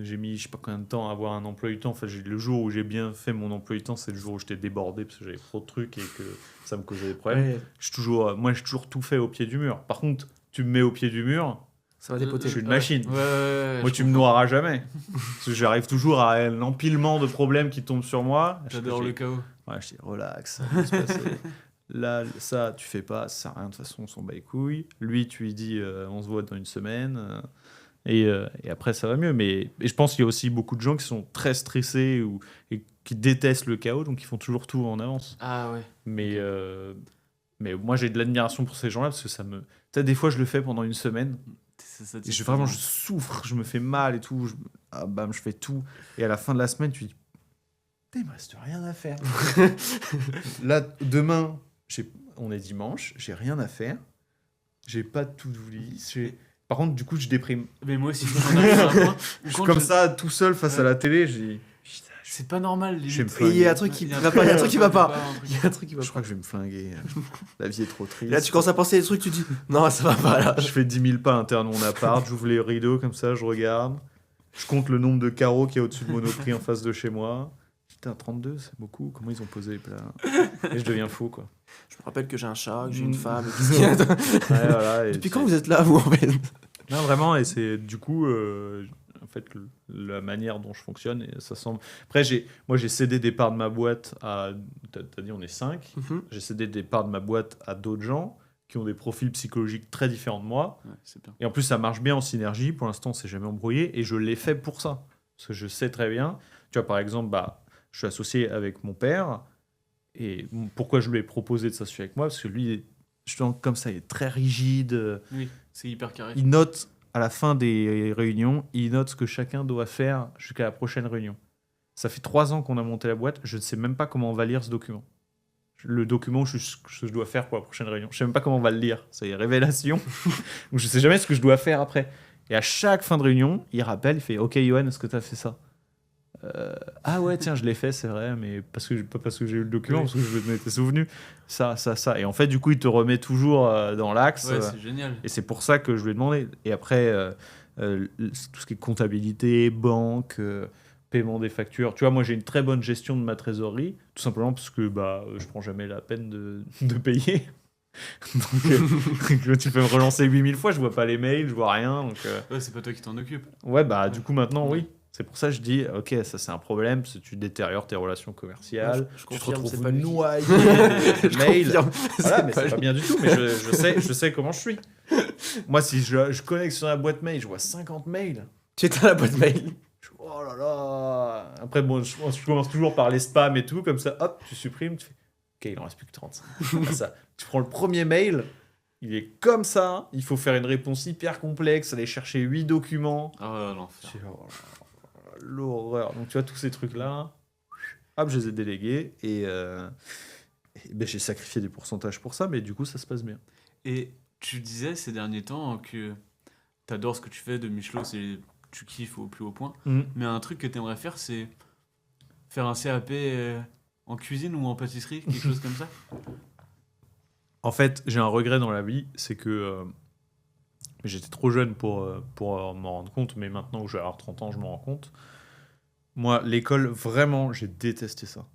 [SPEAKER 1] J'ai mis je sais pas combien de temps à avoir un emploi du temps. Enfin, le jour où j'ai bien fait mon emploi du temps, c'est le jour où j'étais débordé parce que j'avais trop de trucs et que ça me causait des problèmes. Ouais. J'ai toujours tout fait au pied du mur. Par contre, tu me mets au pied du mur,
[SPEAKER 3] ça va dépoter.
[SPEAKER 1] Je suis une machine.
[SPEAKER 2] Moi,
[SPEAKER 1] tu me noieras jamais. Parce que j'arrive toujours à un empilement de problèmes qui tombent sur moi.
[SPEAKER 2] J'adore le chaos.
[SPEAKER 1] Ouais, je dis relax, ça va se passer. Là, ça, tu fais pas, ça sert à rien. De toute façon, on s'en bat les couilles. Lui, tu lui dis, on se voit dans une semaine. Et après, ça va mieux. Mais je pense qu'il y a aussi beaucoup de gens qui sont très stressés et qui détestent le chaos, donc ils font toujours tout en avance.
[SPEAKER 2] Ah ouais.
[SPEAKER 1] Mais moi, j'ai de l'admiration pour ces gens-là parce que ça me... Tu sais, des fois, je le fais pendant une semaine. Et je souffre, je me fais mal et tout. Je fais tout. Et à la fin de la semaine, tu dis, il me reste rien à faire. Là, demain, on est dimanche, j'ai rien à faire. J'ai pas de to-do list. Par contre, du coup, je déprime.
[SPEAKER 2] Mais moi aussi, j'en arrive à un point.
[SPEAKER 1] Je suis comme ça, tout seul face à la télé.
[SPEAKER 2] C'est pas normal.
[SPEAKER 3] Il y a un truc qui va pas. Il y a un truc qui va pas.
[SPEAKER 1] Je crois que je vais me flinguer. La vie est trop triste.
[SPEAKER 3] Et là, tu commences à penser des trucs, tu dis non, ça va pas là.
[SPEAKER 1] Je fais 10 000 pas à l'intérieur de mon appart, j'ouvre les rideaux comme ça, je regarde. Je compte le nombre de carreaux qu'il y a au-dessus de Monoprix en face de chez moi. Putain, 32, c'est beaucoup. Comment ils ont posé les plats? Et je deviens fou, quoi.
[SPEAKER 3] Je me rappelle que j'ai un chat, que j'ai une femme. Depuis quand vous êtes là, vous, en fait?
[SPEAKER 1] Non, vraiment, et c'est du coup... en fait, la manière dont je fonctionne, et ça semble... Après, j'ai cédé des parts de ma boîte à... T'as dit, on est 5. J'ai cédé des parts de ma boîte à d'autres gens qui ont des profils psychologiques très différents de moi.
[SPEAKER 2] Ouais, c'est bien.
[SPEAKER 1] Et en plus, ça marche bien en synergie. Pour l'instant, on s'est jamais embrouillé. Et je l'ai fait pour ça. Parce que je sais très bien... Tu vois, par exemple, je suis associé avec mon père. Et pourquoi je lui ai proposé de s'associer avec moi? Parce que lui, justement, comme ça, il est très rigide.
[SPEAKER 2] Oui, c'est hyper carré.
[SPEAKER 1] Il note, à la fin des réunions, il note ce que chacun doit faire jusqu'à la prochaine réunion. Ça fait 3 ans qu'on a monté la boîte, je ne sais même pas comment on va lire ce document. Le document que je dois faire pour la prochaine réunion. Je ne sais même pas comment on va le lire. C'est révélation. Donc je ne sais jamais ce que je dois faire après. Et à chaque fin de réunion, il rappelle, il fait « Ok, Johan, est-ce que tu as fait ça ?» Ah ouais, tiens, je l'ai fait, c'est vrai, mais pas parce que j'ai eu le document, parce que je m'étais souvenu. Ça. Et en fait, du coup, il te remet toujours dans l'axe.
[SPEAKER 2] Ouais, c'est génial.
[SPEAKER 1] Et c'est pour ça que je lui ai demandé. Et après, tout ce qui est comptabilité, banque, paiement des factures. Tu vois, moi, j'ai une très bonne gestion de ma trésorerie, tout simplement parce que je prends jamais la peine de payer. Donc, tu peux me relancer 8000 fois, je vois pas les mails, je vois rien. Donc,
[SPEAKER 2] Ouais, c'est pas toi qui t'en occupe.
[SPEAKER 1] ouais, du coup, maintenant, oui. C'est pour ça que je dis, ok, ça c'est un problème, parce que tu détériores tes relations commerciales,
[SPEAKER 3] Je
[SPEAKER 1] tu te
[SPEAKER 3] confirme, c'est
[SPEAKER 1] retrouves
[SPEAKER 3] pas lui.
[SPEAKER 1] noyé
[SPEAKER 3] Je
[SPEAKER 1] de mails.
[SPEAKER 3] confirme,
[SPEAKER 1] Voilà, mais
[SPEAKER 3] pas
[SPEAKER 1] c'est pas
[SPEAKER 3] lui.
[SPEAKER 1] bien du tout, mais je sais comment je suis. Moi, si je connecte sur la boîte mail, je vois 50 mails.
[SPEAKER 3] Tu éteins la boîte mail.
[SPEAKER 1] Oh là là. Après, bon, je commence toujours par les spams et tout, comme ça, hop, tu supprimes, tu fais, ok, il en reste plus que 35. Ça, tu prends le premier mail, il est comme ça, il faut faire une réponse hyper complexe, aller chercher 8 documents.
[SPEAKER 2] Ah, l'enfer.
[SPEAKER 1] Tu fais, oh là là, l'horreur. Donc, tu vois, tous ces trucs-là, hop, je les ai délégués et j'ai sacrifié des pourcentages pour ça, mais du coup, ça se passe bien.
[SPEAKER 2] Et tu disais ces derniers temps que t'adores ce que tu fais de Michelot, tu kiffes au plus haut point. Mais un truc que t'aimerais faire, c'est faire un CAP en cuisine ou en pâtisserie, quelque chose comme ça.
[SPEAKER 1] En fait, j'ai un regret dans la vie, c'est que j'étais trop jeune pour m'en rendre compte, mais maintenant que je vais avoir 30 ans, je m'en rends compte. Moi, l'école, vraiment, j'ai détesté ça.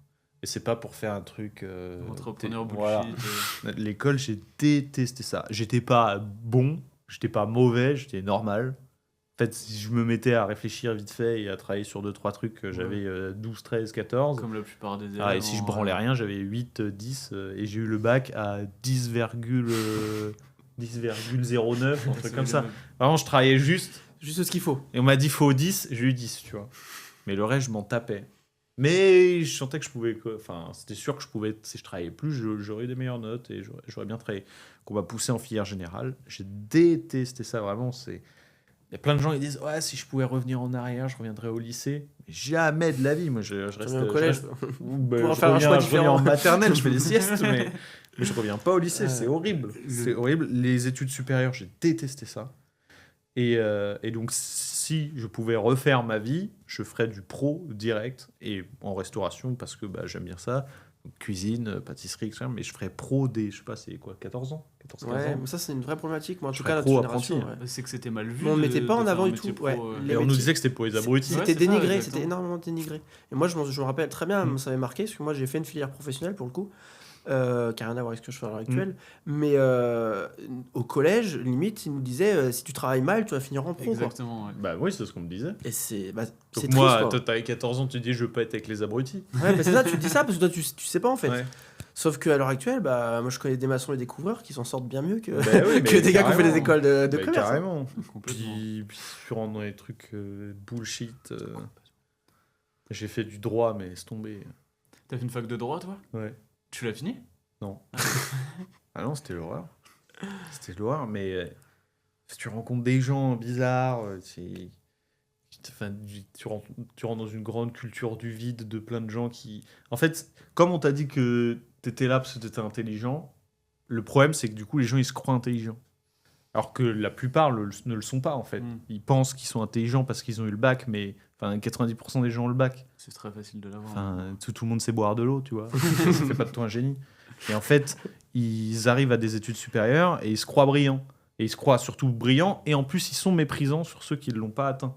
[SPEAKER 1] Et c'est pas pour faire un truc...
[SPEAKER 2] Entrepreneur
[SPEAKER 1] voilà.
[SPEAKER 2] bullshit.
[SPEAKER 1] L'école, j'ai détesté ça. J'étais pas bon, j'étais pas mauvais, j'étais normal. En fait, si je me mettais à réfléchir vite fait et à travailler sur 2-3 trucs, j'avais 12, 13, 14.
[SPEAKER 2] Comme la plupart des élèves.
[SPEAKER 1] Ah, et si je branlais rien, j'avais 8, 10, et j'ai eu le bac à 10,09, un truc comme ça. Vraiment, je travaillais juste.
[SPEAKER 3] Juste ce qu'il faut.
[SPEAKER 1] Et on m'a dit faut 10, j'ai eu 10, tu vois. Mais le reste, je m'en tapais. Mais je sentais que je pouvais. Enfin, c'était sûr que je pouvais. Si je travaillais plus, j'aurais eu des meilleures notes et j'aurais bien travaillé. Qu'on m'a poussé en filière générale. J'ai détesté ça, vraiment. Il y a plein de gens qui disent ouais, si je pouvais revenir en arrière, je reviendrais au lycée. Mais jamais de la vie. Moi, je reste
[SPEAKER 3] au collège.
[SPEAKER 1] Je reviens en maternelle, je fais des siestes, mais je reviens pas au lycée. C'est horrible. C'est horrible. Les études supérieures, j'ai détesté ça. Et donc, si je pouvais refaire ma vie, je ferais du pro direct et en restauration parce que j'aime bien ça. Cuisine, pâtisserie, etc. Mais je ferais pro dès, je sais pas, c'est quoi, 14 ans 14, 15
[SPEAKER 3] Ouais,
[SPEAKER 1] ans.
[SPEAKER 3] mais ça, c'est une vraie problématique. Moi, en
[SPEAKER 1] Je
[SPEAKER 3] tout cas,
[SPEAKER 1] serais
[SPEAKER 3] notre
[SPEAKER 1] pro
[SPEAKER 3] génération.
[SPEAKER 1] apprenti.
[SPEAKER 2] C'est que c'était mal vu.
[SPEAKER 3] Mais on ne mettait pas en
[SPEAKER 2] de
[SPEAKER 3] avant
[SPEAKER 2] faire un
[SPEAKER 3] du tout.
[SPEAKER 2] métier pro,
[SPEAKER 3] Ouais.
[SPEAKER 1] Et on nous disait que c'était pour les abrutis.
[SPEAKER 3] C'était
[SPEAKER 2] Ouais, c'est ça,
[SPEAKER 3] dénigré,
[SPEAKER 2] exactement.
[SPEAKER 3] c'était énormément dénigré. Et moi, je me rappelle très bien, ça m'avait marqué, parce que moi, j'ai fait une filière professionnelle pour le coup, qui n'a rien à voir avec ce que je fais à l'heure actuelle. Mais au collège, limite, ils nous disaient si tu travailles mal, tu vas finir en pro. Quoi.
[SPEAKER 2] Exactement, ouais.
[SPEAKER 1] Bah oui, c'est ce qu'on me disait.
[SPEAKER 3] Et c'est
[SPEAKER 1] Donc
[SPEAKER 3] triste.
[SPEAKER 1] moi,
[SPEAKER 3] Quoi.
[SPEAKER 1] toi, t'avais 14 ans, tu dis je veux pas être avec les abrutis.
[SPEAKER 3] Ouais, c'est ça, tu dis ça parce que toi, tu sais pas en fait.
[SPEAKER 1] Ouais.
[SPEAKER 3] Sauf qu'à l'heure actuelle, moi, je connais des maçons et des couvreurs qui s'en sortent bien mieux que,
[SPEAKER 1] Oui,
[SPEAKER 3] que des gars qui ont fait des
[SPEAKER 1] carrément.
[SPEAKER 3] écoles de commerce.
[SPEAKER 1] Carrément.
[SPEAKER 2] Complètement.
[SPEAKER 1] Puis tu rentres dans les trucs bullshit. J'ai fait du droit, mais laisse tomber.
[SPEAKER 2] T'as fait une fac de droit, toi?
[SPEAKER 1] Ouais.
[SPEAKER 2] Tu l'as fini?
[SPEAKER 1] Non. Ah non, c'était l'horreur. C'était l'horreur, mais tu rencontres des gens bizarres. Tu rentres dans une grande culture du vide de plein de gens qui... En fait, comme on t'a dit que t'étais là parce que t'étais intelligent, le problème, c'est que du coup, les gens, ils se croient intelligents. Alors que la plupart ne le sont pas, en fait. Ils pensent qu'ils sont intelligents parce qu'ils ont eu le bac, mais 90% des gens ont le bac.
[SPEAKER 2] C'est très facile de l'avoir.
[SPEAKER 1] Tout le monde sait boire de l'eau, tu vois. Ça fait pas de toi un génie. Et en fait, ils arrivent à des études supérieures et ils se croient brillants. Et ils se croient surtout brillants, et en plus, ils sont méprisants sur ceux qui ne l'ont pas atteint.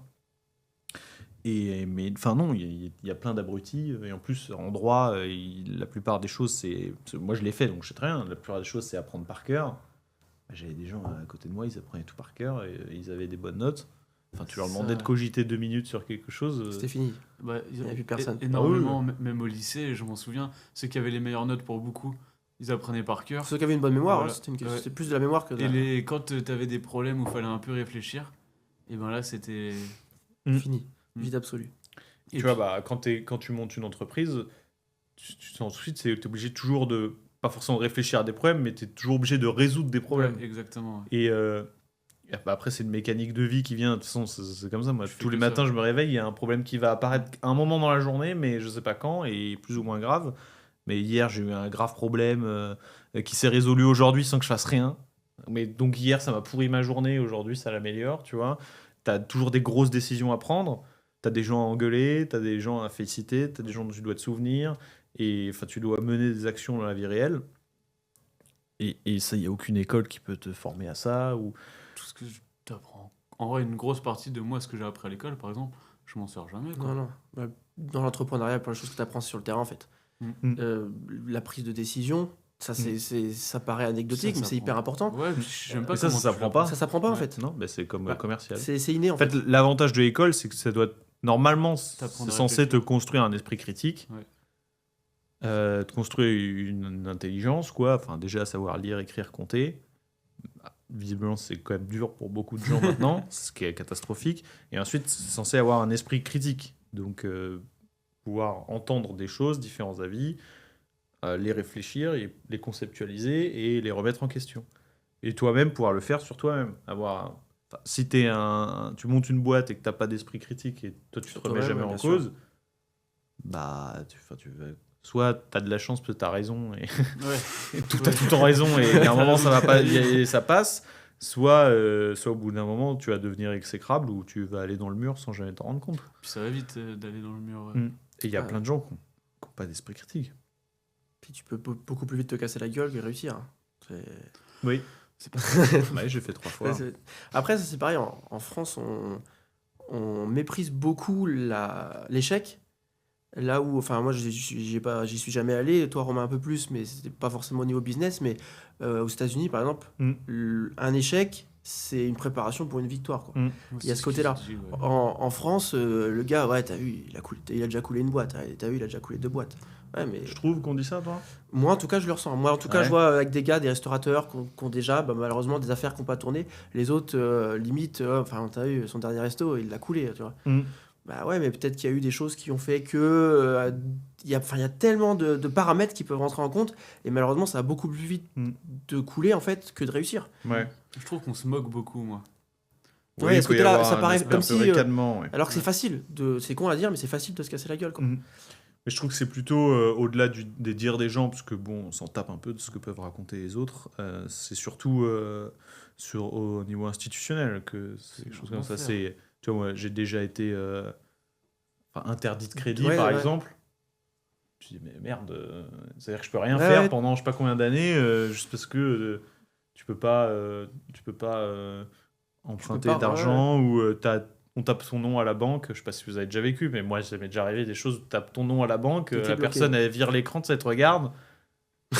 [SPEAKER 1] Mais non, il y a plein d'abrutis. Et en plus, en droit, la plupart des choses, moi, je l'ai fait, donc je sais très bien. La plupart des choses, c'est apprendre par cœur. J'avais des gens à côté de moi, ils apprenaient tout par cœur et ils avaient des bonnes notes. Enfin, tu leur demandais de cogiter 2 minutes sur quelque chose.
[SPEAKER 3] C'était fini.
[SPEAKER 2] Bah,
[SPEAKER 3] Il n'y avait plus personne.
[SPEAKER 2] Énormément, même au lycée, je m'en souviens, ceux qui avaient les meilleures notes pour beaucoup, ils apprenaient par cœur.
[SPEAKER 3] Ceux qui avaient une bonne mémoire,
[SPEAKER 2] Voilà.
[SPEAKER 3] c'était plus de la mémoire que de
[SPEAKER 2] Et quand t'avais des problèmes où il fallait un peu réfléchir, et ben là, c'était...
[SPEAKER 3] fini. Vide absolu.
[SPEAKER 2] Et
[SPEAKER 1] tu vois, bah, quand tu montes une entreprise, ensuite, tu es obligé toujours de, pas forcément réfléchir à des problèmes, mais tu es toujours obligé de résoudre des problèmes.
[SPEAKER 2] Ouais, exactement. Ouais.
[SPEAKER 1] Et bah, après, c'est une mécanique de vie qui vient. De toute façon, c'est comme ça. Moi,
[SPEAKER 2] Je fais
[SPEAKER 1] tous les
[SPEAKER 2] que
[SPEAKER 1] matins,
[SPEAKER 2] ça.
[SPEAKER 1] je me réveille, il y a un problème qui va apparaître à un moment dans la journée, mais je sais pas quand, et plus ou moins grave. Mais hier, j'ai eu un grave problème qui s'est résolu aujourd'hui sans que je fasse rien. Mais donc hier, ça m'a pourri ma journée. Aujourd'hui, ça l'améliore, tu vois. T'as toujours des grosses décisions à prendre. T'as des gens à engueuler, t'as des gens à féliciter, t'as des gens dont tu dois te souvenir. Et enfin, tu dois mener des actions dans la vie réelle. Et ça, il n'y a aucune école qui peut te former à ça. Ou...
[SPEAKER 2] Tout ce que t'apprends. En vrai, une grosse partie de moi, ce que j'ai appris à l'école, par exemple, je m'en sers jamais. Quoi.
[SPEAKER 3] Non. Bah, dans l'entrepreneuriat, plein de choses que tu apprends sur le terrain, en fait. La prise de décision, ça, ça paraît anecdotique,
[SPEAKER 2] Ça
[SPEAKER 3] mais c'est hyper important.
[SPEAKER 2] Ouais, puis j'aime pas
[SPEAKER 1] Mais ça
[SPEAKER 2] comment tu
[SPEAKER 1] s'apprend
[SPEAKER 2] l'apprends.
[SPEAKER 1] pas.
[SPEAKER 3] Ça s'apprend pas, en
[SPEAKER 2] Ouais.
[SPEAKER 3] fait.
[SPEAKER 1] Non, bah, c'est comme
[SPEAKER 2] Bah,
[SPEAKER 1] commercial.
[SPEAKER 3] C'est inné, en
[SPEAKER 1] En fait,
[SPEAKER 3] fait.
[SPEAKER 1] l'avantage de l'école, c'est que ça doit normalement,
[SPEAKER 2] T'apprends
[SPEAKER 1] c'est
[SPEAKER 2] de
[SPEAKER 1] censé te
[SPEAKER 2] réfléchir.
[SPEAKER 1] construire un esprit critique,
[SPEAKER 2] Ouais.
[SPEAKER 1] te construire une intelligence, quoi. Enfin, déjà savoir lire, écrire, compter. Bah, visiblement, c'est quand même dur pour beaucoup de gens maintenant, ce qui est catastrophique. Et ensuite, c'est censé avoir un esprit critique, donc pouvoir entendre des choses, différents avis, les réfléchir, les conceptualiser et les remettre en question. Et toi-même pouvoir le faire sur toi-même, avoir enfin, si tu montes une boîte et que tu n'as pas d'esprit critique et toi tu te
[SPEAKER 3] Sur
[SPEAKER 1] remets
[SPEAKER 3] toi-même,
[SPEAKER 1] jamais
[SPEAKER 3] ouais,
[SPEAKER 1] en
[SPEAKER 3] bien sûr.
[SPEAKER 1] cause, bah soit tu as de la chance parce que tu as raison et
[SPEAKER 2] Ouais.
[SPEAKER 1] tout a tout le temps raison et à un moment ça va pas et ça passe, soit au bout d'un moment tu vas devenir exécrable ou tu vas aller dans le mur sans jamais t'en rendre compte.
[SPEAKER 2] Puis ça va vite d'aller dans le mur. Ouais.
[SPEAKER 1] Et il y a
[SPEAKER 3] Ouais.
[SPEAKER 1] plein de gens qui n'ont pas d'esprit critique.
[SPEAKER 3] Puis tu peux beaucoup plus vite te casser la gueule que réussir.
[SPEAKER 1] Oui.
[SPEAKER 2] C'est pas
[SPEAKER 1] Ouais, j'ai fait 3 fois.
[SPEAKER 3] Après, ça c'est pareil, en France, on méprise beaucoup l'échec. Là où, enfin, moi, j'y suis jamais allé, toi, Romain, un peu plus, mais c'était pas forcément au niveau business. Mais aux États-Unis, par exemple, un échec, c'est une préparation pour une victoire, quoi. Il y a ce côté-là.
[SPEAKER 2] Ouais.
[SPEAKER 3] En France, le gars, ouais, t'as vu, il a déjà coulé une boîte. Ouais, t'as vu, il a déjà coulé 2 boîtes. Ouais, mais
[SPEAKER 1] Je trouve qu'on dit ça, toi.
[SPEAKER 3] moi, en tout cas, je le ressens. Moi, en tout cas,
[SPEAKER 1] Ouais.
[SPEAKER 3] je vois avec des gars, des restaurateurs qui ont déjà, bah, malheureusement, des affaires qui n'ont pas tourné. Les autres, limite, enfin, t'as vu, son dernier resto, il l'a coulé, tu vois. Bah ouais, mais peut-être qu'il y a eu des choses qui ont fait que il y a tellement de paramètres qui peuvent rentrer en compte, et malheureusement, ça va beaucoup plus vite de couler en fait que de réussir.
[SPEAKER 1] Ouais.
[SPEAKER 2] Je trouve qu'on se moque beaucoup, moi.
[SPEAKER 3] Ouais,
[SPEAKER 1] il
[SPEAKER 3] ce
[SPEAKER 1] peut y
[SPEAKER 3] côté-là,
[SPEAKER 1] avoir
[SPEAKER 3] ça
[SPEAKER 1] un
[SPEAKER 3] paraît
[SPEAKER 1] esprit
[SPEAKER 3] comme
[SPEAKER 1] un peu
[SPEAKER 3] si,
[SPEAKER 1] ricanement, ouais.
[SPEAKER 3] alors que c'est facile, c'est con à dire, mais c'est facile de se casser la gueule, quoi.
[SPEAKER 1] Mais je trouve que c'est plutôt au-delà des dires des gens, parce que bon, on s'en tape un peu de ce que peuvent raconter les autres. C'est surtout au niveau institutionnel que c'est quelque chose comme ça.
[SPEAKER 2] l'enfer.
[SPEAKER 1] Tu vois, moi, j'ai déjà été interdit de crédit,
[SPEAKER 3] Ouais,
[SPEAKER 1] par
[SPEAKER 3] ouais.
[SPEAKER 1] exemple. Je dis, mais merde, c'est-à-dire que je peux rien
[SPEAKER 3] Ouais,
[SPEAKER 1] faire
[SPEAKER 3] ouais.
[SPEAKER 1] pendant je sais pas combien d'années, juste parce que tu peux pas emprunter
[SPEAKER 3] pas,
[SPEAKER 1] d'argent ou on tape son nom à la banque. Je sais pas si vous avez déjà vécu, mais moi, ça m'est déjà arrivé des choses où tu tapes ton nom à la banque,
[SPEAKER 3] T'étais
[SPEAKER 1] la
[SPEAKER 3] bloqué.
[SPEAKER 1] personne, elle vire l'écran, tu sais, elle te regarde. Tu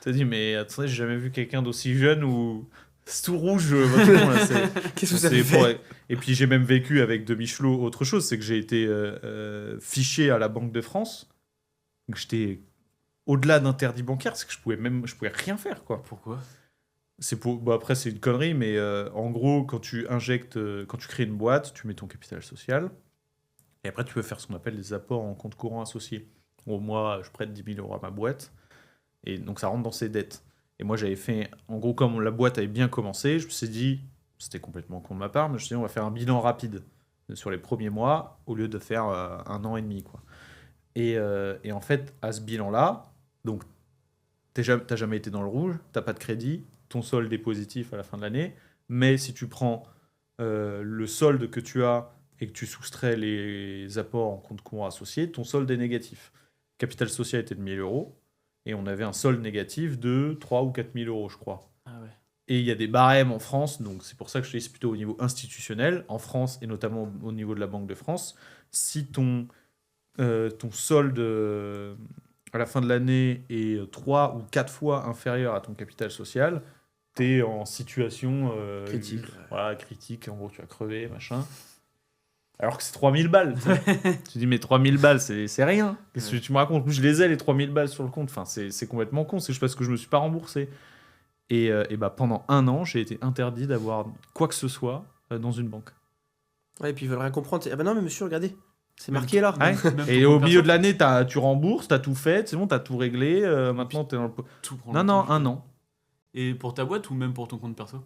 [SPEAKER 1] te dis, mais attendez, j'ai jamais vu quelqu'un d'aussi jeune où c'est tout rouge, votre nom, là,
[SPEAKER 3] Qu'est-ce que vous
[SPEAKER 1] c'est
[SPEAKER 3] avez fait?
[SPEAKER 1] Et puis j'ai même vécu avec de Michelot autre chose, c'est que j'ai été fiché à la Banque de France. Donc j'étais au-delà d'interdit bancaire, c'est que je pouvais rien faire, quoi.
[SPEAKER 2] Pourquoi?
[SPEAKER 1] Après, c'est une connerie, mais en gros, quand tu crées une boîte, tu mets ton capital social, et après, tu peux faire ce qu'on appelle des apports en compte courant associé. Bon, moi, je prête 10 000 euros à ma boîte, et donc ça rentre dans ses dettes. Et moi, j'avais fait, en gros, comme la boîte avait bien commencé, je me suis dit, c'était complètement con de ma part, mais je me suis dit, on va faire un bilan rapide sur les premiers mois, au lieu de faire 1 an et demi, quoi. Et en fait, à ce bilan-là, donc, t'as jamais été dans le rouge, t'as pas de crédit, ton solde est positif à la fin de l'année, mais si tu prends le solde que tu as et que tu soustrais les apports en compte courant associé, ton solde est négatif. Capital social était de 1 000 euros, et on avait un solde négatif de 3 ou 4 000 euros, je crois.
[SPEAKER 2] Ah ouais.
[SPEAKER 1] Et il y a des barèmes en France, donc c'est pour ça que je te dis c'est plutôt au niveau institutionnel, en France et notamment au niveau de la Banque de France. Si ton solde à la fin de l'année est 3 ou 4 fois inférieur à ton capital social, tu es en situation
[SPEAKER 3] Critique.
[SPEAKER 1] Voilà, critique, en gros tu vas crever, machin. Alors que c'est 3 000 balles. Tu dis mais 3 000 balles c'est rien. Qu'est-ce que tu me racontes? Je les ai les 3 000 balles sur le compte. Enfin, c'est complètement con, c'est juste parce que je me suis pas remboursé. Et bah, pendant 1 an, j'ai été interdit d'avoir quoi que ce soit dans une banque.
[SPEAKER 3] Ouais, et puis ils veulent rien comprendre. Ah bah non, mais monsieur, regardez. C'est marqué là.
[SPEAKER 1] Ouais.
[SPEAKER 2] Même
[SPEAKER 1] Et
[SPEAKER 2] ton
[SPEAKER 1] au
[SPEAKER 2] compte
[SPEAKER 1] milieu
[SPEAKER 2] perso,
[SPEAKER 1] de l'année, tu rembourses, t'as tout fait, c'est bon, t'as tout réglé. Maintenant, t'es dans le.
[SPEAKER 2] tout prend
[SPEAKER 1] Non,
[SPEAKER 2] le
[SPEAKER 1] non,
[SPEAKER 2] temps.
[SPEAKER 1] un an.
[SPEAKER 2] Et pour ta boîte ou même pour ton compte perso?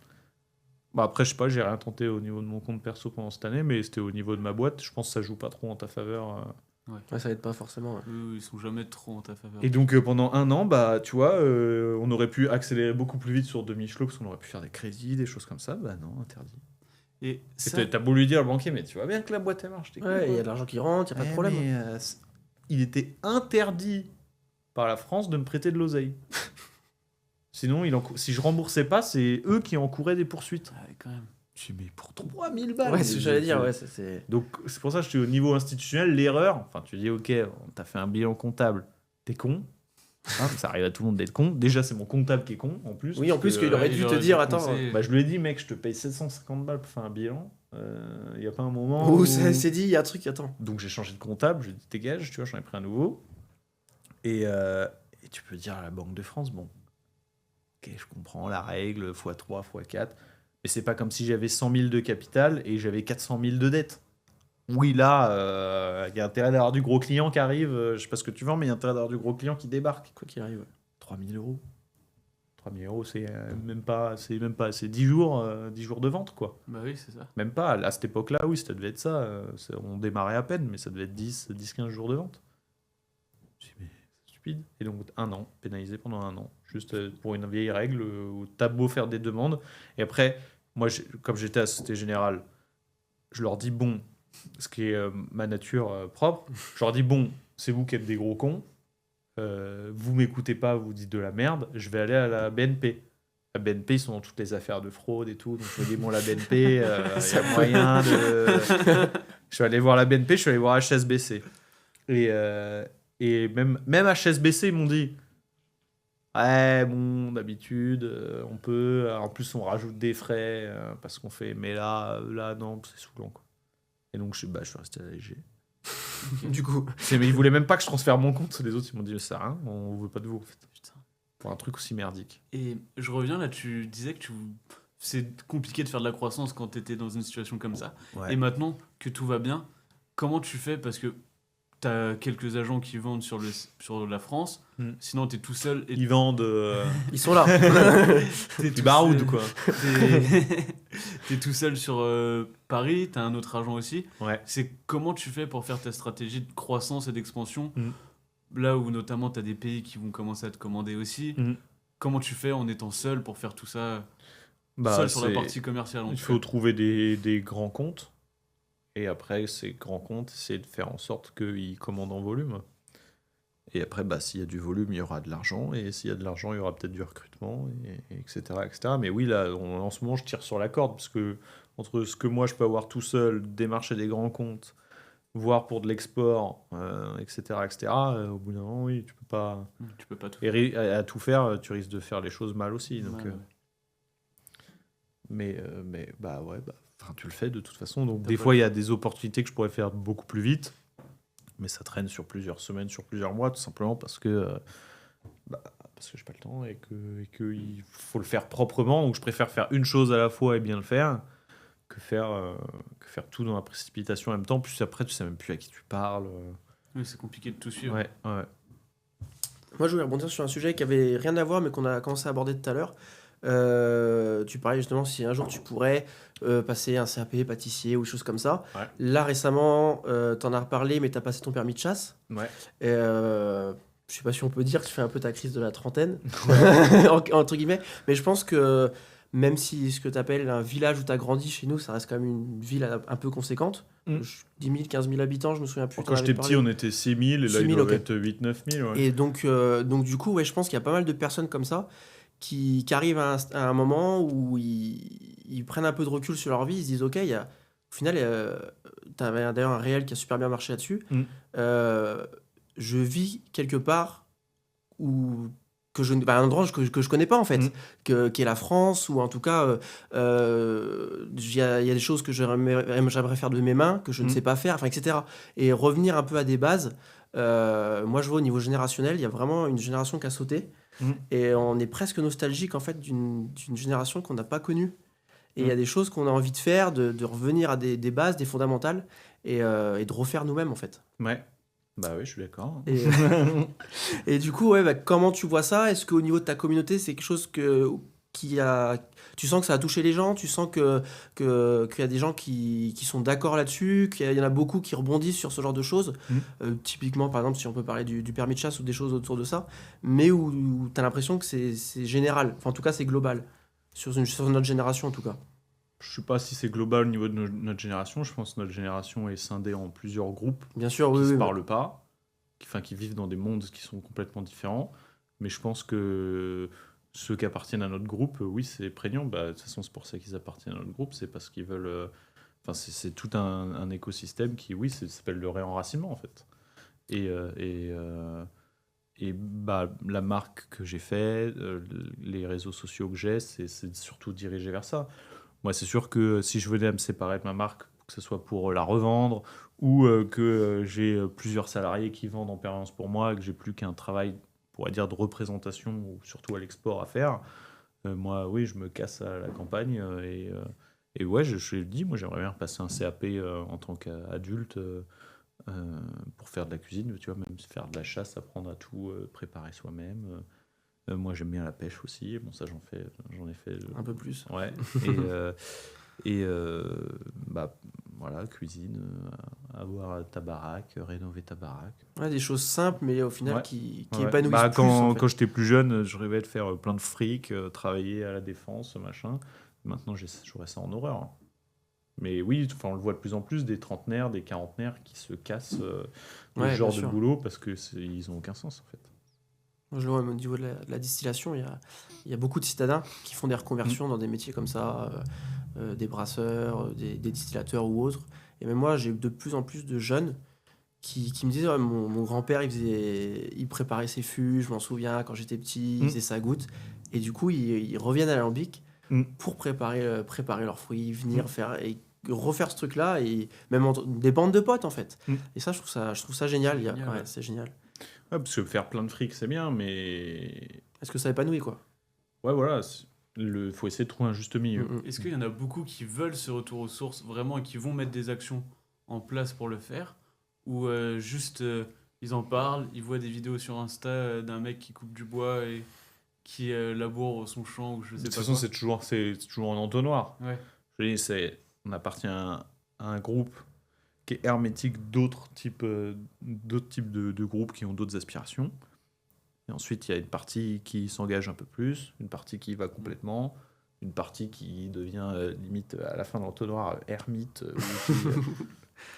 [SPEAKER 1] Bah après, je sais pas, j'ai rien tenté au niveau de mon compte perso pendant cette année, mais c'était au niveau de ma boîte. Je pense que ça joue pas trop en ta faveur.
[SPEAKER 3] Ouais, ça aide pas forcément. Ouais.
[SPEAKER 2] Eux, ils sont jamais trop en ta faveur.
[SPEAKER 1] Et donc pendant un an, bah tu vois, on aurait pu accélérer beaucoup plus vite sur demi-clos parce qu'on aurait pu faire des crédits, des choses comme ça. Bah non, interdit.
[SPEAKER 2] Et
[SPEAKER 1] Et
[SPEAKER 2] ça,
[SPEAKER 1] t'as beau lui dire, le banquier, mais tu vois bien que la boîte elle marche. T'es cool,
[SPEAKER 3] Ouais, il y
[SPEAKER 1] quoi.
[SPEAKER 3] a de l'argent qui rentre, il y a pas de
[SPEAKER 1] Ouais,
[SPEAKER 3] problème.
[SPEAKER 1] mais, il était interdit par la France de me prêter de l'oseille. Sinon, si je remboursais pas, c'est eux qui encouraient des poursuites.
[SPEAKER 2] ouais, quand même.
[SPEAKER 1] Je dis, mais pour 3000 balles.
[SPEAKER 3] Ouais, c'est ce que j'allais dire. Ouais, c'est...
[SPEAKER 1] Donc c'est pour ça que je suis au niveau institutionnel, l'erreur, enfin tu dis ok, on t'a fait un bilan comptable, t'es con, hein, ça arrive à tout le monde d'être con, déjà c'est mon comptable qui est con en plus.
[SPEAKER 3] Oui, en plus qu'il aurait dû te dire, attends,
[SPEAKER 1] Bah, je lui ai dit mec, je te paye 750 balles pour faire un bilan, il y a pas un moment
[SPEAKER 3] où ça s'est dit, il y a un truc, attends.
[SPEAKER 1] Donc j'ai changé de comptable, je lui ai dit dégage, tu vois, j'en ai pris un nouveau, et tu peux dire à la Banque de France, bon, ok, je comprends la règle, x3, x4, mais c'est pas comme si j'avais 100 000 de capital et j'avais 400 000 de dette. Oui, là, il y a intérêt d'avoir du gros client qui arrive. Je sais pas ce que tu vends, mais il y a intérêt d'avoir du gros client qui débarque.
[SPEAKER 3] Quoi qu'il arrive. Ouais.
[SPEAKER 1] 3 000 euros. 3 000 euros, c'est même pas, c'est 10 jours de vente, quoi.
[SPEAKER 2] Bah oui, c'est ça.
[SPEAKER 1] Même pas, à cette époque-là, oui, ça devait être ça. On démarrait à peine, mais ça devait être 10-15 jours de vente. Je me suis dit, mais c'est stupide. Et donc, un an, pénalisé pendant un an. Juste pour une vieille règle où t'as beau faire des demandes. Et après, moi, comme j'étais à Société Générale, je leur dis, bon, ce qui est ma nature propre, je leur dis, bon, c'est vous qui êtes des gros cons, vous m'écoutez pas, vous dites de la merde, je vais aller à la BNP. La BNP, ils sont dans toutes les affaires de fraude et tout, donc je me dis, bon, la BNP, il y a moyen de... Je suis allé voir la BNP, je suis allé voir HSBC. Et même HSBC, ils m'ont dit, ouais, bon, d'habitude, on peut. En plus, on rajoute des frais parce qu'on fait. Mais là, non, c'est saoulant, quoi. Et donc, je suis resté à l'AG.
[SPEAKER 3] Du coup,
[SPEAKER 1] Mais ils voulaient même pas que je transfère mon compte. Les autres, ils m'ont dit, ça sert à rien, on veut pas de vous, en fait.
[SPEAKER 2] Putain.
[SPEAKER 1] Pour un truc aussi merdique.
[SPEAKER 2] Et je reviens là, tu disais que c'est compliqué de faire de la croissance quand tu étais dans une situation comme ça.
[SPEAKER 1] Ouais.
[SPEAKER 2] Et maintenant que tout va bien, comment tu fais? Parce que tu as quelques agents qui vendent sur la France, sinon tu es tout seul. Et
[SPEAKER 1] Ils vendent
[SPEAKER 3] ils sont là.
[SPEAKER 2] t'es
[SPEAKER 1] du
[SPEAKER 2] tout
[SPEAKER 1] baroud,
[SPEAKER 2] seul-
[SPEAKER 1] quoi.
[SPEAKER 2] T'es tout seul sur Paris, tu as un autre agent aussi.
[SPEAKER 1] Ouais.
[SPEAKER 2] C'est comment tu fais pour faire ta stratégie de croissance et d'expansion
[SPEAKER 1] Mm.
[SPEAKER 2] là où notamment tu as des pays qui vont commencer à te commander aussi.
[SPEAKER 1] Mm.
[SPEAKER 2] Comment tu fais en étant seul pour faire tout ça
[SPEAKER 1] Bah,
[SPEAKER 2] seul sur la
[SPEAKER 1] c'est-
[SPEAKER 2] partie commerciale en
[SPEAKER 1] Il
[SPEAKER 2] tout
[SPEAKER 1] faut
[SPEAKER 2] cas.
[SPEAKER 1] trouver des grands comptes. Et après, ces grands comptes, essayer de faire en sorte qu'ils commandent en volume. Et après, bah, s'il y a du volume, il y aura de l'argent. Et s'il y a de l'argent, il y aura peut-être du recrutement, etc., etc. Mais oui, là, en ce moment, je tire sur la corde. Parce que entre ce que moi, je peux avoir tout seul, démarcher des grands comptes, voire pour de l'export, etc., etc., au bout d'un moment, oui, tu peux pas...
[SPEAKER 2] Tu peux pas tout
[SPEAKER 1] Et à tout faire, tu risques de faire les choses mal aussi. Donc,
[SPEAKER 2] Ouais, ouais.
[SPEAKER 1] mais bah ouais, enfin, tu le fais de toute façon. Donc
[SPEAKER 2] T'as
[SPEAKER 1] des
[SPEAKER 2] pas
[SPEAKER 1] fois,
[SPEAKER 2] le
[SPEAKER 1] il y a des opportunités que je pourrais faire beaucoup plus vite, mais ça traîne sur plusieurs semaines, sur plusieurs mois, tout simplement parce que j'ai pas le temps et que il faut le faire proprement. Donc je préfère faire une chose à la fois et bien le faire que faire tout dans la précipitation en même temps. Puis après, tu sais même plus à qui tu parles.
[SPEAKER 2] Oui, c'est compliqué de tout suivre.
[SPEAKER 1] Ouais.
[SPEAKER 3] Moi, je voulais rebondir sur un sujet qui avait rien à voir, mais qu'on a commencé à aborder tout à l'heure. Tu parlais justement si un jour tu pourrais passer un CAP pâtissier ou des choses comme ça.
[SPEAKER 1] Ouais.
[SPEAKER 3] Là, récemment, t'en as reparlé, mais t'as passé ton permis de chasse.
[SPEAKER 1] Ouais.
[SPEAKER 3] Et, je sais pas si on peut dire, tu fais un peu ta crise de la trentaine, entre guillemets. Mais je pense que même si ce que tu appelles un village où tu as grandi chez nous, ça reste quand même une ville un peu conséquente. 10 000, 15 000 habitants, je me souviens plus.
[SPEAKER 1] Quand j'étais petit, on était 6 000 et là,
[SPEAKER 3] 6 000,
[SPEAKER 1] il doit
[SPEAKER 3] ok.
[SPEAKER 1] être 8-9 000. Ouais.
[SPEAKER 3] Et donc du coup, ouais, je pense qu'il y a pas mal de personnes comme ça qui arrivent à un moment où ils prennent un peu de recul sur leur vie, ils se disent, ok, il y a, au final, tu avais d'ailleurs un réel qui a super bien marché là-dessus. Je vis quelque part où un endroit que je connais pas en fait, qui est la France, ou en tout cas il y a des choses que j'aimerais faire de mes mains que je ne sais pas faire, enfin, etc. Et revenir un peu à des bases. Moi je vois au niveau générationnel, il y a vraiment une génération qui a sauté et on est presque nostalgique en fait d'une génération qu'on n'a pas connue. Et il y a des choses qu'on a envie de faire, de revenir à des bases, des fondamentales, et de refaire nous-mêmes, en fait.
[SPEAKER 1] Ouais. Bah oui, je suis d'accord.
[SPEAKER 3] Et, et du coup, ouais, comment tu vois ça? Est-ce qu'au niveau de ta communauté, c'est quelque chose tu sens que ça a touché les gens? Tu sens qu'il y a des gens qui sont d'accord là-dessus? Qu'il y en a beaucoup qui rebondissent sur ce genre de choses? Typiquement, par exemple, si on peut parler du permis de chasse ou des choses autour de ça, mais où tu as l'impression que c'est général. Enfin, en tout cas, c'est global. Sur notre génération, en tout cas.
[SPEAKER 1] Je sais pas si c'est global au niveau de notre génération. Je pense que notre génération est scindée en plusieurs groupes
[SPEAKER 3] Bien sûr,
[SPEAKER 1] qui
[SPEAKER 3] oui,
[SPEAKER 1] se
[SPEAKER 3] oui.
[SPEAKER 1] parlent pas, qui vivent dans des mondes qui sont complètement différents. Mais je pense que ceux qui appartiennent à notre groupe, oui, c'est prégnant. Bah, de toute façon, c'est pour ça qu'ils appartiennent à notre groupe. C'est parce qu'ils veulent. Enfin, c'est tout un écosystème qui, oui, ça s'appelle le réenracinement en fait. Et bah, la marque que j'ai fait, les réseaux sociaux que j'ai, c'est surtout dirigé vers ça. Moi, c'est sûr que si je venais à me séparer de ma marque, que ce soit pour la revendre ou que j'ai plusieurs salariés qui vendent en permanence pour moi, que j'ai plus qu'un travail, on pourrait dire, de représentation ou surtout à l'export à faire, moi, oui, je me casse à la campagne et ouais, je le dis, moi, j'aimerais bien passer un CAP en tant qu'adulte pour faire de la cuisine, tu vois, même faire de la chasse, apprendre à tout préparer soi-même. Moi, j'aime bien la pêche aussi. Bon, ça, j'en ai fait
[SPEAKER 3] Un peu plus.
[SPEAKER 1] Ouais. Bah, voilà, cuisine, avoir ta baraque, rénover ta baraque.
[SPEAKER 3] Ouais, des choses simples, mais au final
[SPEAKER 1] Ouais.
[SPEAKER 3] qui
[SPEAKER 1] Ouais.
[SPEAKER 3] épanouissent
[SPEAKER 1] Bah,
[SPEAKER 3] plus, en fait.
[SPEAKER 1] quand j'étais plus jeune, je rêvais de faire plein de fric, travailler à la défense, machin. Maintenant, j'aurais ça en horreur. Mais oui, enfin, on le voit de plus en plus, des trentenaires, des quarantenaires qui se cassent de
[SPEAKER 3] Ouais,
[SPEAKER 1] ce genre
[SPEAKER 3] bien
[SPEAKER 1] de
[SPEAKER 3] sûr.
[SPEAKER 1] boulot parce que ils ont aucun sens en fait.
[SPEAKER 3] Moi, je le vois au niveau de la distillation, il y a beaucoup de citadins qui font des reconversions dans des métiers comme ça, des brasseurs, des distillateurs ou autres. Et même moi, j'ai de plus en plus de jeunes qui me disent ouais, mon grand-père, il préparait ses fûts, je m'en souviens, quand j'étais petit, il faisait sa goutte. Et du coup, ils reviennent à l'alambic pour préparer leurs fruits, venir faire et refaire ce truc-là, et même des bandes de potes, en fait. Et ça, je trouve ça génial.
[SPEAKER 2] Génial,
[SPEAKER 3] Ouais,
[SPEAKER 2] ouais.
[SPEAKER 3] c'est génial.
[SPEAKER 1] Ouais, parce que faire plein de fric, c'est bien, mais
[SPEAKER 3] Est-ce que ça épanouit, quoi?
[SPEAKER 1] ouais, voilà, faut essayer de trouver un juste milieu.
[SPEAKER 2] Est-ce qu'il y en a beaucoup qui veulent ce retour aux sources vraiment et qui vont mettre des actions en place pour le faire? Ou juste ils en parlent, ils voient des vidéos sur Insta d'un mec qui coupe du bois et qui laboure son champ ou je
[SPEAKER 1] De
[SPEAKER 2] sais
[SPEAKER 1] toute
[SPEAKER 2] pas
[SPEAKER 1] façon,
[SPEAKER 2] quoi.
[SPEAKER 1] c'est toujours un entonnoir.
[SPEAKER 2] Ouais.
[SPEAKER 1] Je dis, on appartient à un groupe qui est hermétique d'autres types de groupes qui ont d'autres aspirations. Et ensuite, il y a une partie qui s'engage un peu plus, une partie qui va complètement, une partie qui devient limite à la fin de l'entonnoir ermite.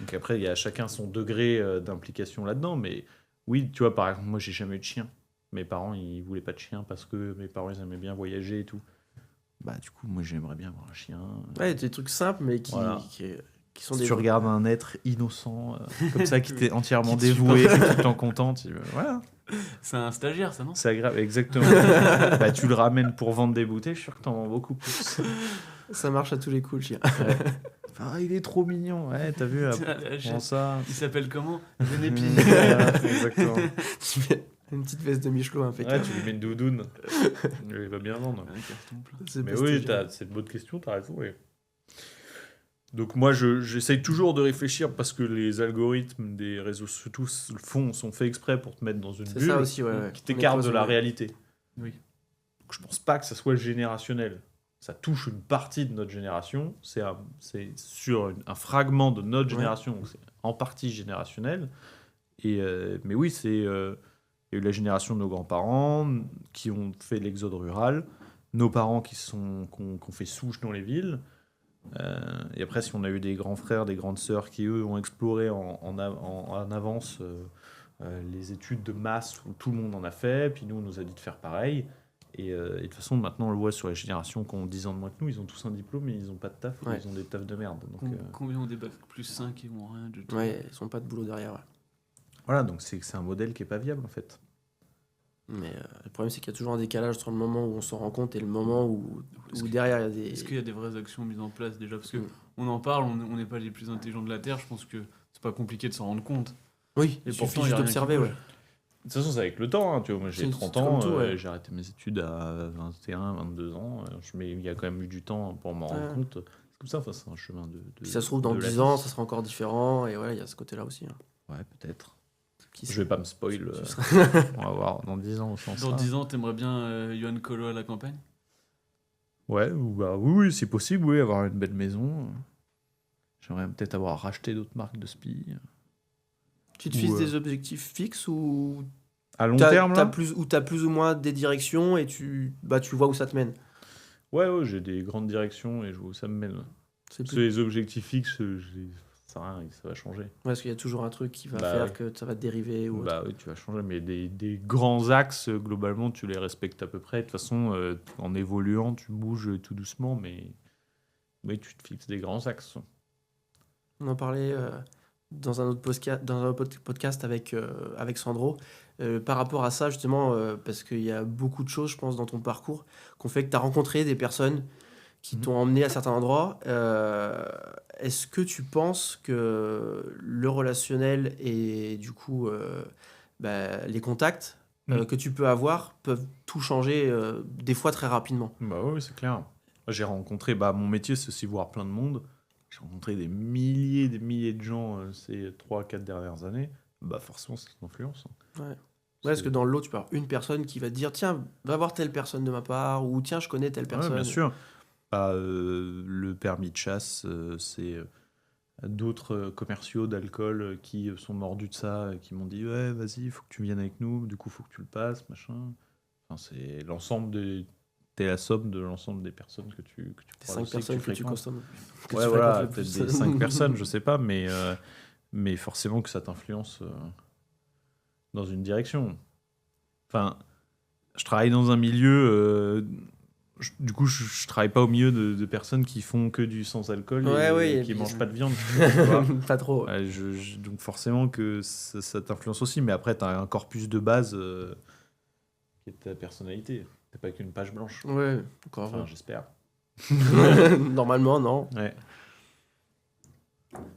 [SPEAKER 1] Donc après, il y a chacun son degré d'implication là-dedans. Mais oui, tu vois, par exemple, moi, j'ai jamais eu de chien. Mes parents, ils voulaient pas de chien parce que mes parents, ils aimaient bien voyager et tout. Bah, du coup, moi, j'aimerais bien avoir un chien.
[SPEAKER 3] Ouais, des trucs simples, mais
[SPEAKER 1] Voilà.
[SPEAKER 3] qui sont
[SPEAKER 1] Si
[SPEAKER 3] des...
[SPEAKER 1] tu regardes un être innocent, comme ça, qui t'est entièrement
[SPEAKER 3] Qui te
[SPEAKER 1] dévoué, qui est tout le temps content, voilà,
[SPEAKER 2] C'est un stagiaire, ça, non?
[SPEAKER 1] c'est agréable, exactement. Bah, tu le ramènes pour vendre des bouteilles, je suis sûr que t'en vends beaucoup plus.
[SPEAKER 3] Ça marche à tous les coups, le chien.
[SPEAKER 1] Ouais. Ah, il est trop mignon, ouais, t'as vu, prends ça.
[SPEAKER 2] Il s'appelle comment? René Pi.
[SPEAKER 1] Exactement.
[SPEAKER 3] Tu mets une petite veste de Michelot
[SPEAKER 1] Ouais,
[SPEAKER 3] impeccable.
[SPEAKER 1] tu lui mets une doudoune, il va bien vendre.
[SPEAKER 2] Un carton plein.
[SPEAKER 3] C'est
[SPEAKER 1] Mais
[SPEAKER 3] bestial.
[SPEAKER 1] oui, c'est une bonne question, t'as raison, oui. Donc moi, j'essaye toujours de réfléchir parce que les algorithmes des réseaux sociaux sont faits exprès pour te mettre dans une
[SPEAKER 3] C'est
[SPEAKER 1] bulle
[SPEAKER 3] ça aussi, ouais.
[SPEAKER 1] qui t'écarte de la
[SPEAKER 3] réalité.
[SPEAKER 1] réalité.
[SPEAKER 2] Oui.
[SPEAKER 1] Donc, je pense pas que ça soit générationnel. Ça touche une partie de notre génération. C'est sur un fragment de notre génération. Donc c'est en partie générationnel. Mais oui, il y a eu la génération de nos grands-parents qui ont fait l'exode rural, nos parents qui ont fait souche dans les villes. Et après, si on a eu des grands frères, des grandes sœurs qui, eux, ont exploré en avance les études de masse où tout le monde en a fait, puis nous, on nous a dit de faire pareil. Et de toute façon, maintenant, on le voit sur les générations qui ont 10 ans de moins que nous, ils ont tous un diplôme, mais ils n'ont pas de taf, ou
[SPEAKER 3] Ouais.
[SPEAKER 1] ils ont des tafs de merde. Donc,
[SPEAKER 2] Combien ont des bacs plus 5 et ont rien du tout?
[SPEAKER 3] Ouais, ils sont pas de boulot derrière. Ouais.
[SPEAKER 1] voilà, donc c'est un modèle qui n'est pas viable, en fait.
[SPEAKER 3] Mais le problème, c'est qu'il y a toujours un décalage entre le moment où on s'en rend compte et le moment où derrière, il y a des...
[SPEAKER 2] Est-ce qu'il y a des vraies actions mises en place déjà? Parce que
[SPEAKER 3] Mm.
[SPEAKER 2] on en parle, on n'est pas les plus intelligents de la Terre, je pense que c'est pas compliqué de s'en rendre compte.
[SPEAKER 3] Oui,
[SPEAKER 2] Et
[SPEAKER 3] il
[SPEAKER 2] pourtant,
[SPEAKER 3] suffit
[SPEAKER 2] il y
[SPEAKER 3] juste
[SPEAKER 2] a rien
[SPEAKER 3] d'observer,
[SPEAKER 2] qui
[SPEAKER 3] ouais.
[SPEAKER 2] bouge.
[SPEAKER 1] toute façon, c'est avec le temps. Hein, tu vois, moi, j'ai
[SPEAKER 3] C'est
[SPEAKER 1] 30
[SPEAKER 3] comme
[SPEAKER 1] ans,
[SPEAKER 3] tout, ouais.
[SPEAKER 1] j'ai arrêté mes études à 21, 22 ans. Mais il y a quand même eu du temps pour m'en rendre
[SPEAKER 3] Ouais.
[SPEAKER 1] compte. C'est comme ça, enfin, c'est un chemin de
[SPEAKER 3] Puis ça se trouve, dans
[SPEAKER 1] de la
[SPEAKER 3] 10 ans,
[SPEAKER 1] vie.
[SPEAKER 3] ça sera encore différent. Et voilà, il y a ce côté-là aussi. Hein.
[SPEAKER 1] Ouais, peut-être.
[SPEAKER 3] Qui
[SPEAKER 1] Je
[SPEAKER 3] sait.
[SPEAKER 1] vais pas me spoil.
[SPEAKER 3] Tu seras-
[SPEAKER 1] On va voir dans 10 ans où ça en
[SPEAKER 2] Dans
[SPEAKER 1] sera.
[SPEAKER 2] 10 ans, t'aimerais bien Johan Colo à la campagne?
[SPEAKER 1] Ouais, oui, c'est possible, oui, avoir une belle maison. J'aimerais peut-être avoir racheté d'autres marques de spi.
[SPEAKER 3] Tu te
[SPEAKER 1] Ou,
[SPEAKER 3] fixes des objectifs fixes ou
[SPEAKER 1] À long terme, là
[SPEAKER 3] t'as plus ou moins des directions et tu vois où ça te mène.
[SPEAKER 1] Ouais, j'ai des grandes directions et je vois où ça me mène.
[SPEAKER 3] C'est
[SPEAKER 1] Parce que
[SPEAKER 3] plus...
[SPEAKER 1] les objectifs fixes, ça sert à rien, ça va changer.
[SPEAKER 3] Ouais, parce qu'il y a toujours un truc qui va
[SPEAKER 1] Bah
[SPEAKER 3] faire
[SPEAKER 1] ouais.
[SPEAKER 3] que ça va te dériver ou autre.
[SPEAKER 1] Bah oui, tu vas changer, mais des grands axes, globalement, tu les respectes à peu près. De toute façon, en évoluant, tu bouges tout doucement, mais oui, tu te fixes des grands axes.
[SPEAKER 3] On en parlait dans un autre podcast avec Sandro par rapport à ça, justement, parce qu'il y a beaucoup de choses, je pense, dans ton parcours qu'on fait que tu as rencontré des personnes qui t'ont emmené à certains endroits. Est-ce que tu penses que le relationnel et du coup les contacts que tu peux avoir peuvent tout changer des fois très rapidement?
[SPEAKER 1] Bah oui, c'est clair. Moi, j'ai rencontré, mon métier, c'est aussi voir plein de monde. J'ai rencontré des milliers de gens ces 3-4 dernières années. Bah forcément, c'est une influence.
[SPEAKER 3] Ouais. Ouais, parce que dans le lot, tu peux avoir une personne qui va te dire tiens, va voir telle personne de ma part, ou tiens, je connais telle
[SPEAKER 1] Ouais,
[SPEAKER 3] personne.
[SPEAKER 1] bien sûr. Le permis de chasse, c'est d'autres commerciaux d'alcool qui sont mordus de ça, qui m'ont dit ouais, vas-y, il faut que tu viennes avec nous, du coup, il faut que tu le passes, machin. Enfin, c'est l'ensemble des. T'es la somme de l'ensemble des personnes que tu
[SPEAKER 3] Les
[SPEAKER 1] croises
[SPEAKER 3] 5
[SPEAKER 1] aussi,
[SPEAKER 3] personnes que tu
[SPEAKER 1] fréquentes.
[SPEAKER 3] consommes. Que
[SPEAKER 1] Ouais,
[SPEAKER 3] tu
[SPEAKER 1] voilà,
[SPEAKER 3] fréquentes le
[SPEAKER 1] peut-être
[SPEAKER 3] plus.
[SPEAKER 1] des 5 personnes, je sais pas, mais forcément que ça t'influence dans une direction. Enfin, je travaille dans un milieu. Du coup, je travaille pas au milieu de personnes qui font que du sans-alcool
[SPEAKER 3] Ouais,
[SPEAKER 1] et qui
[SPEAKER 3] et
[SPEAKER 1] mangent
[SPEAKER 3] puis-
[SPEAKER 1] pas de viande. Tu vois.
[SPEAKER 3] Pas trop.
[SPEAKER 1] Ouais, donc forcément que ça t'influence aussi, mais après, tu as un corpus de base qui est ta personnalité. T'es pas qu'une page blanche.
[SPEAKER 3] Ouais, encore.
[SPEAKER 1] Enfin, j'espère.
[SPEAKER 3] Normalement, non.
[SPEAKER 1] Ouais.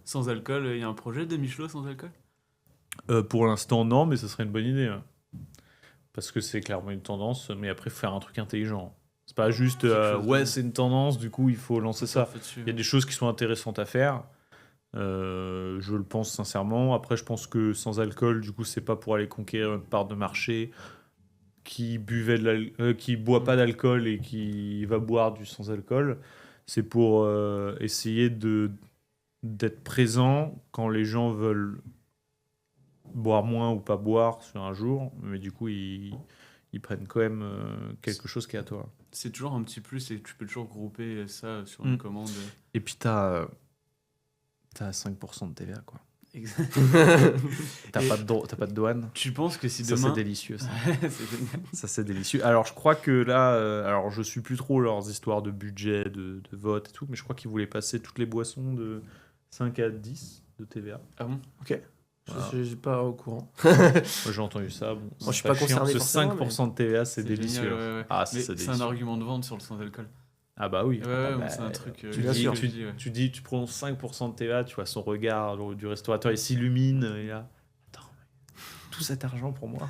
[SPEAKER 2] Sans alcool, il y a un projet de Michelot sans alcool?
[SPEAKER 1] Pour l'instant, non, mais ce serait une bonne idée. Hein. Parce que c'est clairement une tendance, mais après, il faut faire un truc intelligent. C'est pas juste,
[SPEAKER 2] Quelque chose de-
[SPEAKER 1] ouais, c'est une tendance, du coup, il faut lancer ça.
[SPEAKER 2] Fait dessus.
[SPEAKER 1] Il y a des choses qui sont intéressantes à faire. Je le pense sincèrement. Après, je pense que sans alcool, du coup, c'est pas pour aller conquérir une part de marché qui qui boit pas d'alcool et qui va boire du sans alcool. C'est pour essayer d'être présent quand les gens veulent boire moins ou pas boire sur un jour, mais du coup, ils prennent quand même quelque chose qui est à toi.
[SPEAKER 2] C'est toujours un petit plus et tu peux toujours grouper ça sur une commande.
[SPEAKER 1] Et puis, t'as 5% de TVA, quoi. T'as pas de douane.
[SPEAKER 2] Tu penses que si
[SPEAKER 1] Ça,
[SPEAKER 2] demain...
[SPEAKER 1] c'est délicieux, ça.
[SPEAKER 2] C'est génial.
[SPEAKER 1] Ça, c'est délicieux. Alors, je crois que là, alors je suis plus trop leurs histoires de budget, de vote et tout, mais je crois qu'ils voulaient passer toutes les boissons de 5 à 10 de TVA.
[SPEAKER 2] Ah bon?
[SPEAKER 3] Ok.
[SPEAKER 1] Voilà.
[SPEAKER 3] Je suis pas au courant.
[SPEAKER 1] Moi, j'ai entendu ça. Bon,
[SPEAKER 3] je suis
[SPEAKER 1] c'est
[SPEAKER 3] pas
[SPEAKER 1] chiant,
[SPEAKER 3] concerné
[SPEAKER 1] ce
[SPEAKER 3] forcément,
[SPEAKER 1] 5% de TVA, c'est
[SPEAKER 2] génial,
[SPEAKER 1] délicieux.
[SPEAKER 2] ouais.
[SPEAKER 1] Ah,
[SPEAKER 2] Mais
[SPEAKER 1] c'est
[SPEAKER 2] c'est un
[SPEAKER 1] délicieux.
[SPEAKER 2] argument de vente sur le sans-alcool.
[SPEAKER 1] Ah bah oui.
[SPEAKER 2] Ouais,
[SPEAKER 1] Ah
[SPEAKER 2] ouais,
[SPEAKER 1] bah,
[SPEAKER 2] c'est un truc...
[SPEAKER 3] bien sûr.
[SPEAKER 1] Tu prononces 5% de TVA, tu vois son regard du restaurateur, il s'illumine. Et là, attends, tout cet argent pour moi.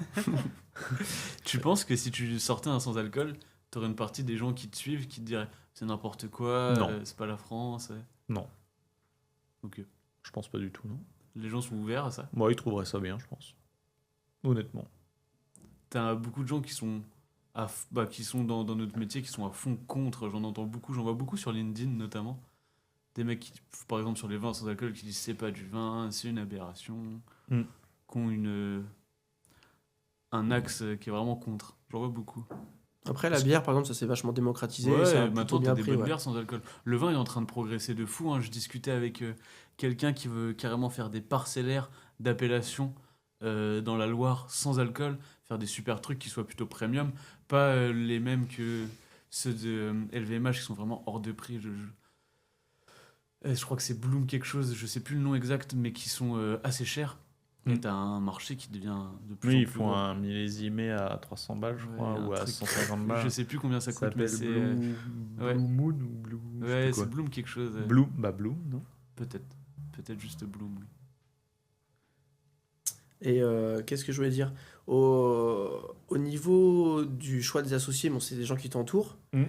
[SPEAKER 2] Tu penses que si tu sortais un sans-alcool, t'aurais une partie des gens qui te suivent qui te diraient c'est n'importe quoi,
[SPEAKER 1] Non.
[SPEAKER 2] c'est pas la France.
[SPEAKER 1] Non,
[SPEAKER 2] Ok.
[SPEAKER 1] je pense pas du tout, non.
[SPEAKER 2] Les gens sont ouverts à ça.
[SPEAKER 1] Moi, ils trouveraient ça bien, je pense. Honnêtement.
[SPEAKER 2] T'as beaucoup de gens qui sont, qui sont dans notre métier, qui sont à fond contre. J'en entends beaucoup, j'en vois beaucoup sur LinkedIn notamment. Des mecs qui, par exemple sur les vins sans alcool, qui disent c'est pas du vin, c'est une aberration.
[SPEAKER 1] Mm.
[SPEAKER 2] Qui ont un axe qui est vraiment contre. J'en vois beaucoup.
[SPEAKER 3] Après, la bière, par exemple, ça s'est vachement démocratisé.
[SPEAKER 2] Ouais,
[SPEAKER 3] ça a
[SPEAKER 2] maintenant
[SPEAKER 3] plutôt
[SPEAKER 2] t'as
[SPEAKER 3] bien
[SPEAKER 2] des
[SPEAKER 3] pris.
[SPEAKER 2] bonnes
[SPEAKER 3] Ouais.
[SPEAKER 2] bières sans alcool. Le vin est en train de progresser de fou. Hein. Je discutais avec quelqu'un qui veut carrément faire des parcellaires d'appellation dans la Loire sans alcool, faire des super trucs qui soient plutôt premium, pas les mêmes que ceux de LVMH qui sont vraiment hors de prix. Je crois que c'est Bloom quelque chose, je sais plus le nom exact, mais qui sont assez chers. Et
[SPEAKER 1] Mm.
[SPEAKER 2] t'as un marché qui devient de plus
[SPEAKER 1] Oui,
[SPEAKER 2] en
[SPEAKER 1] ils
[SPEAKER 2] plus
[SPEAKER 1] font
[SPEAKER 2] gros.
[SPEAKER 1] un millésimé à 300 balles, je
[SPEAKER 2] Ouais,
[SPEAKER 1] crois,
[SPEAKER 2] un
[SPEAKER 1] ou à
[SPEAKER 2] truc-
[SPEAKER 1] 150 balles.
[SPEAKER 2] Je sais plus combien ça
[SPEAKER 1] Ça
[SPEAKER 2] coûte, mais
[SPEAKER 1] s'appelle
[SPEAKER 2] c'est...
[SPEAKER 1] Blue Moon ou Blue... je sais
[SPEAKER 2] Ouais,
[SPEAKER 1] plus quoi.
[SPEAKER 2] c'est Bloom quelque chose.
[SPEAKER 1] Bloom, non.
[SPEAKER 2] Peut-être juste Bloom, oui.
[SPEAKER 3] Et qu'est-ce que je voulais dire? Au niveau du choix des associés, bon, c'est des gens qui t'entourent.
[SPEAKER 1] Mm.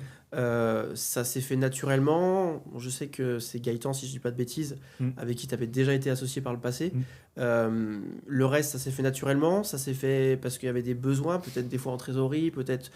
[SPEAKER 3] Ça s'est fait naturellement. Bon, je sais que c'est Gaëtan, si je dis pas de bêtises,
[SPEAKER 1] Mm.
[SPEAKER 3] avec qui tu avais déjà été associé par le passé.
[SPEAKER 1] Mm.
[SPEAKER 3] Le reste, ça s'est fait naturellement. Ça s'est fait parce qu'il y avait des besoins, peut-être des fois en trésorerie, peut-être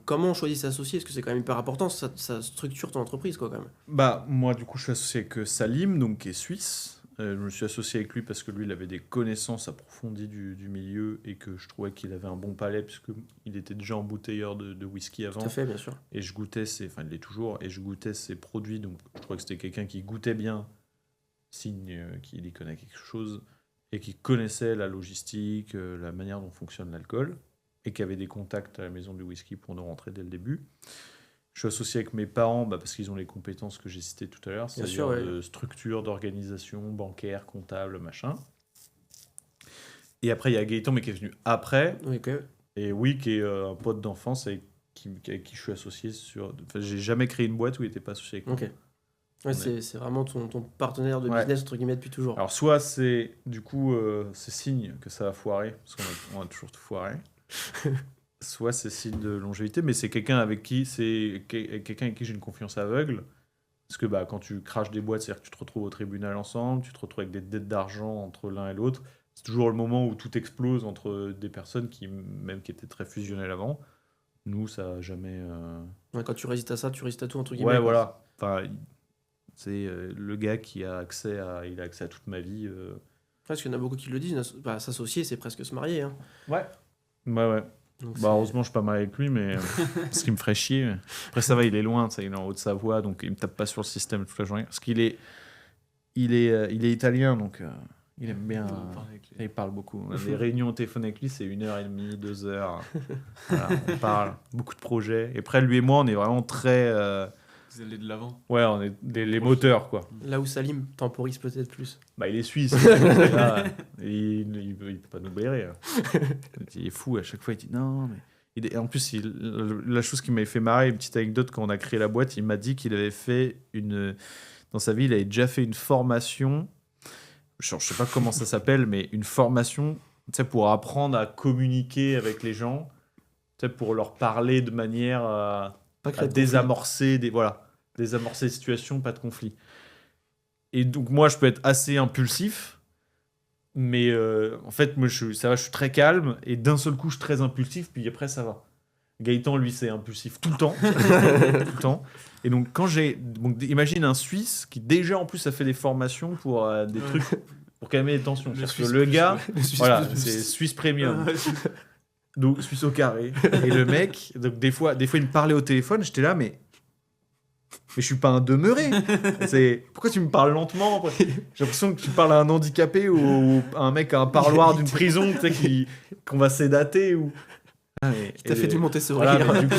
[SPEAKER 3] comment on choisit s'associer, parce que c'est quand même hyper important, ça structure ton entreprise, quoi, quand même.
[SPEAKER 1] Bah, moi, du coup, je suis associé avec Salim, donc, qui est suisse. Je me suis associé avec lui parce que lui, il avait des connaissances approfondies du milieu et que je trouvais qu'il avait un bon palais, puisqu'il était déjà embouteilleur de whisky avant.
[SPEAKER 3] Tout à fait, bien sûr.
[SPEAKER 1] Et je goûtais enfin, il l'est toujours, et je goûtais ses produits, donc je trouvais que c'était quelqu'un qui goûtait bien, signe qu'il y connaît quelque chose, et qui connaissait la logistique, la manière dont fonctionne l'alcool, et qui avait des contacts à la maison du whisky pour nous rentrer dès le début. Je suis associé avec mes parents parce qu'ils ont les compétences que j'ai citées tout à l'heure,
[SPEAKER 3] Bien
[SPEAKER 1] c'est-à-dire
[SPEAKER 3] sûr, ouais.
[SPEAKER 1] de structure, d'organisation, bancaire, comptable, machin. Et après, il y a Gaëtan, mais qui est venu après,
[SPEAKER 3] Oui, ok.
[SPEAKER 1] et oui, qui est un pote d'enfance avec qui je suis associé sur... Enfin, j'ai jamais créé une boîte où il n'était pas associé avec moi.
[SPEAKER 3] Ok. Ouais, c'est vraiment ton partenaire de
[SPEAKER 1] Ouais.
[SPEAKER 3] business, entre guillemets, depuis toujours.
[SPEAKER 1] Alors, soit c'est, du coup, c'est signe que ça va foirer, parce qu'on a toujours tout foiré. Soit c'est signe de longévité, mais c'est quelqu'un avec qui j'ai une confiance aveugle. Parce que quand tu craches des boîtes, c'est-à-dire que tu te retrouves au tribunal ensemble, tu te retrouves avec des dettes d'argent entre l'un et l'autre. C'est toujours le moment où tout explose entre des personnes même qui étaient très fusionnelles avant. Nous, ça n'a jamais...
[SPEAKER 3] Ouais, quand tu résistes à ça, tu résistes à tout, entre guillemets.
[SPEAKER 1] Ouais,
[SPEAKER 3] quoi.
[SPEAKER 1] voilà. Enfin, c'est le gars qui a accès à toute ma vie.
[SPEAKER 3] Parce qu'il y en a beaucoup qui le disent, s'associer, c'est presque se marier. Hein.
[SPEAKER 1] Ouais. Ouais.
[SPEAKER 3] Donc,
[SPEAKER 1] Heureusement, je suis pas mal avec lui, mais ce qui me ferait chier. Après, ça va, il est loin, il est en Haute-Savoie, donc il me tape pas sur le système toute la journée. Parce qu'il est italien, donc il aime bien. Il parle beaucoup. Les réunions au téléphone avec lui, c'est 1h30, 2h. Voilà, on parle, beaucoup de projets. Et après, lui et moi, on est vraiment très.
[SPEAKER 2] Vous allez de l'avant.
[SPEAKER 1] Ouais, on est les moteurs, quoi.
[SPEAKER 3] Là où Salim temporise peut-être plus.
[SPEAKER 1] Il est suisse. Là, il peut pas nous blairer. Il est fou, à chaque fois, il dit non, mais... Et en plus, la chose qui m'avait fait marrer, une petite anecdote, quand on a créé la boîte, il m'a dit qu'il avait fait dans sa vie, il avait déjà fait une formation, je sais pas comment ça s'appelle, mais une formation, pour apprendre à communiquer avec les gens, pour leur parler de manière à désamorcer désamorcer les situations, pas de conflit. Et donc moi, je peux être assez impulsif, mais en fait, moi, je suis très calme, et d'un seul coup, je suis très impulsif, puis après, ça va. Gaëtan, lui, c'est impulsif tout le temps. Tout le temps. Et donc, imagine un Suisse qui, déjà, en plus, a fait des formations pour des trucs pour calmer les tensions. Le gars, voilà, c'est Suisse Premium. Donc, Suisse au carré. Et le mec, donc, des fois, il me parlait au téléphone, j'étais là, mais je suis pas un demeuré. Pourquoi tu me parles lentement? J'ai l'impression que tu parles à un handicapé ou à un mec à un parloir d'une prison, qu'on va sédater ou.
[SPEAKER 3] T'as fait du Montessori.
[SPEAKER 1] Voilà, du coup,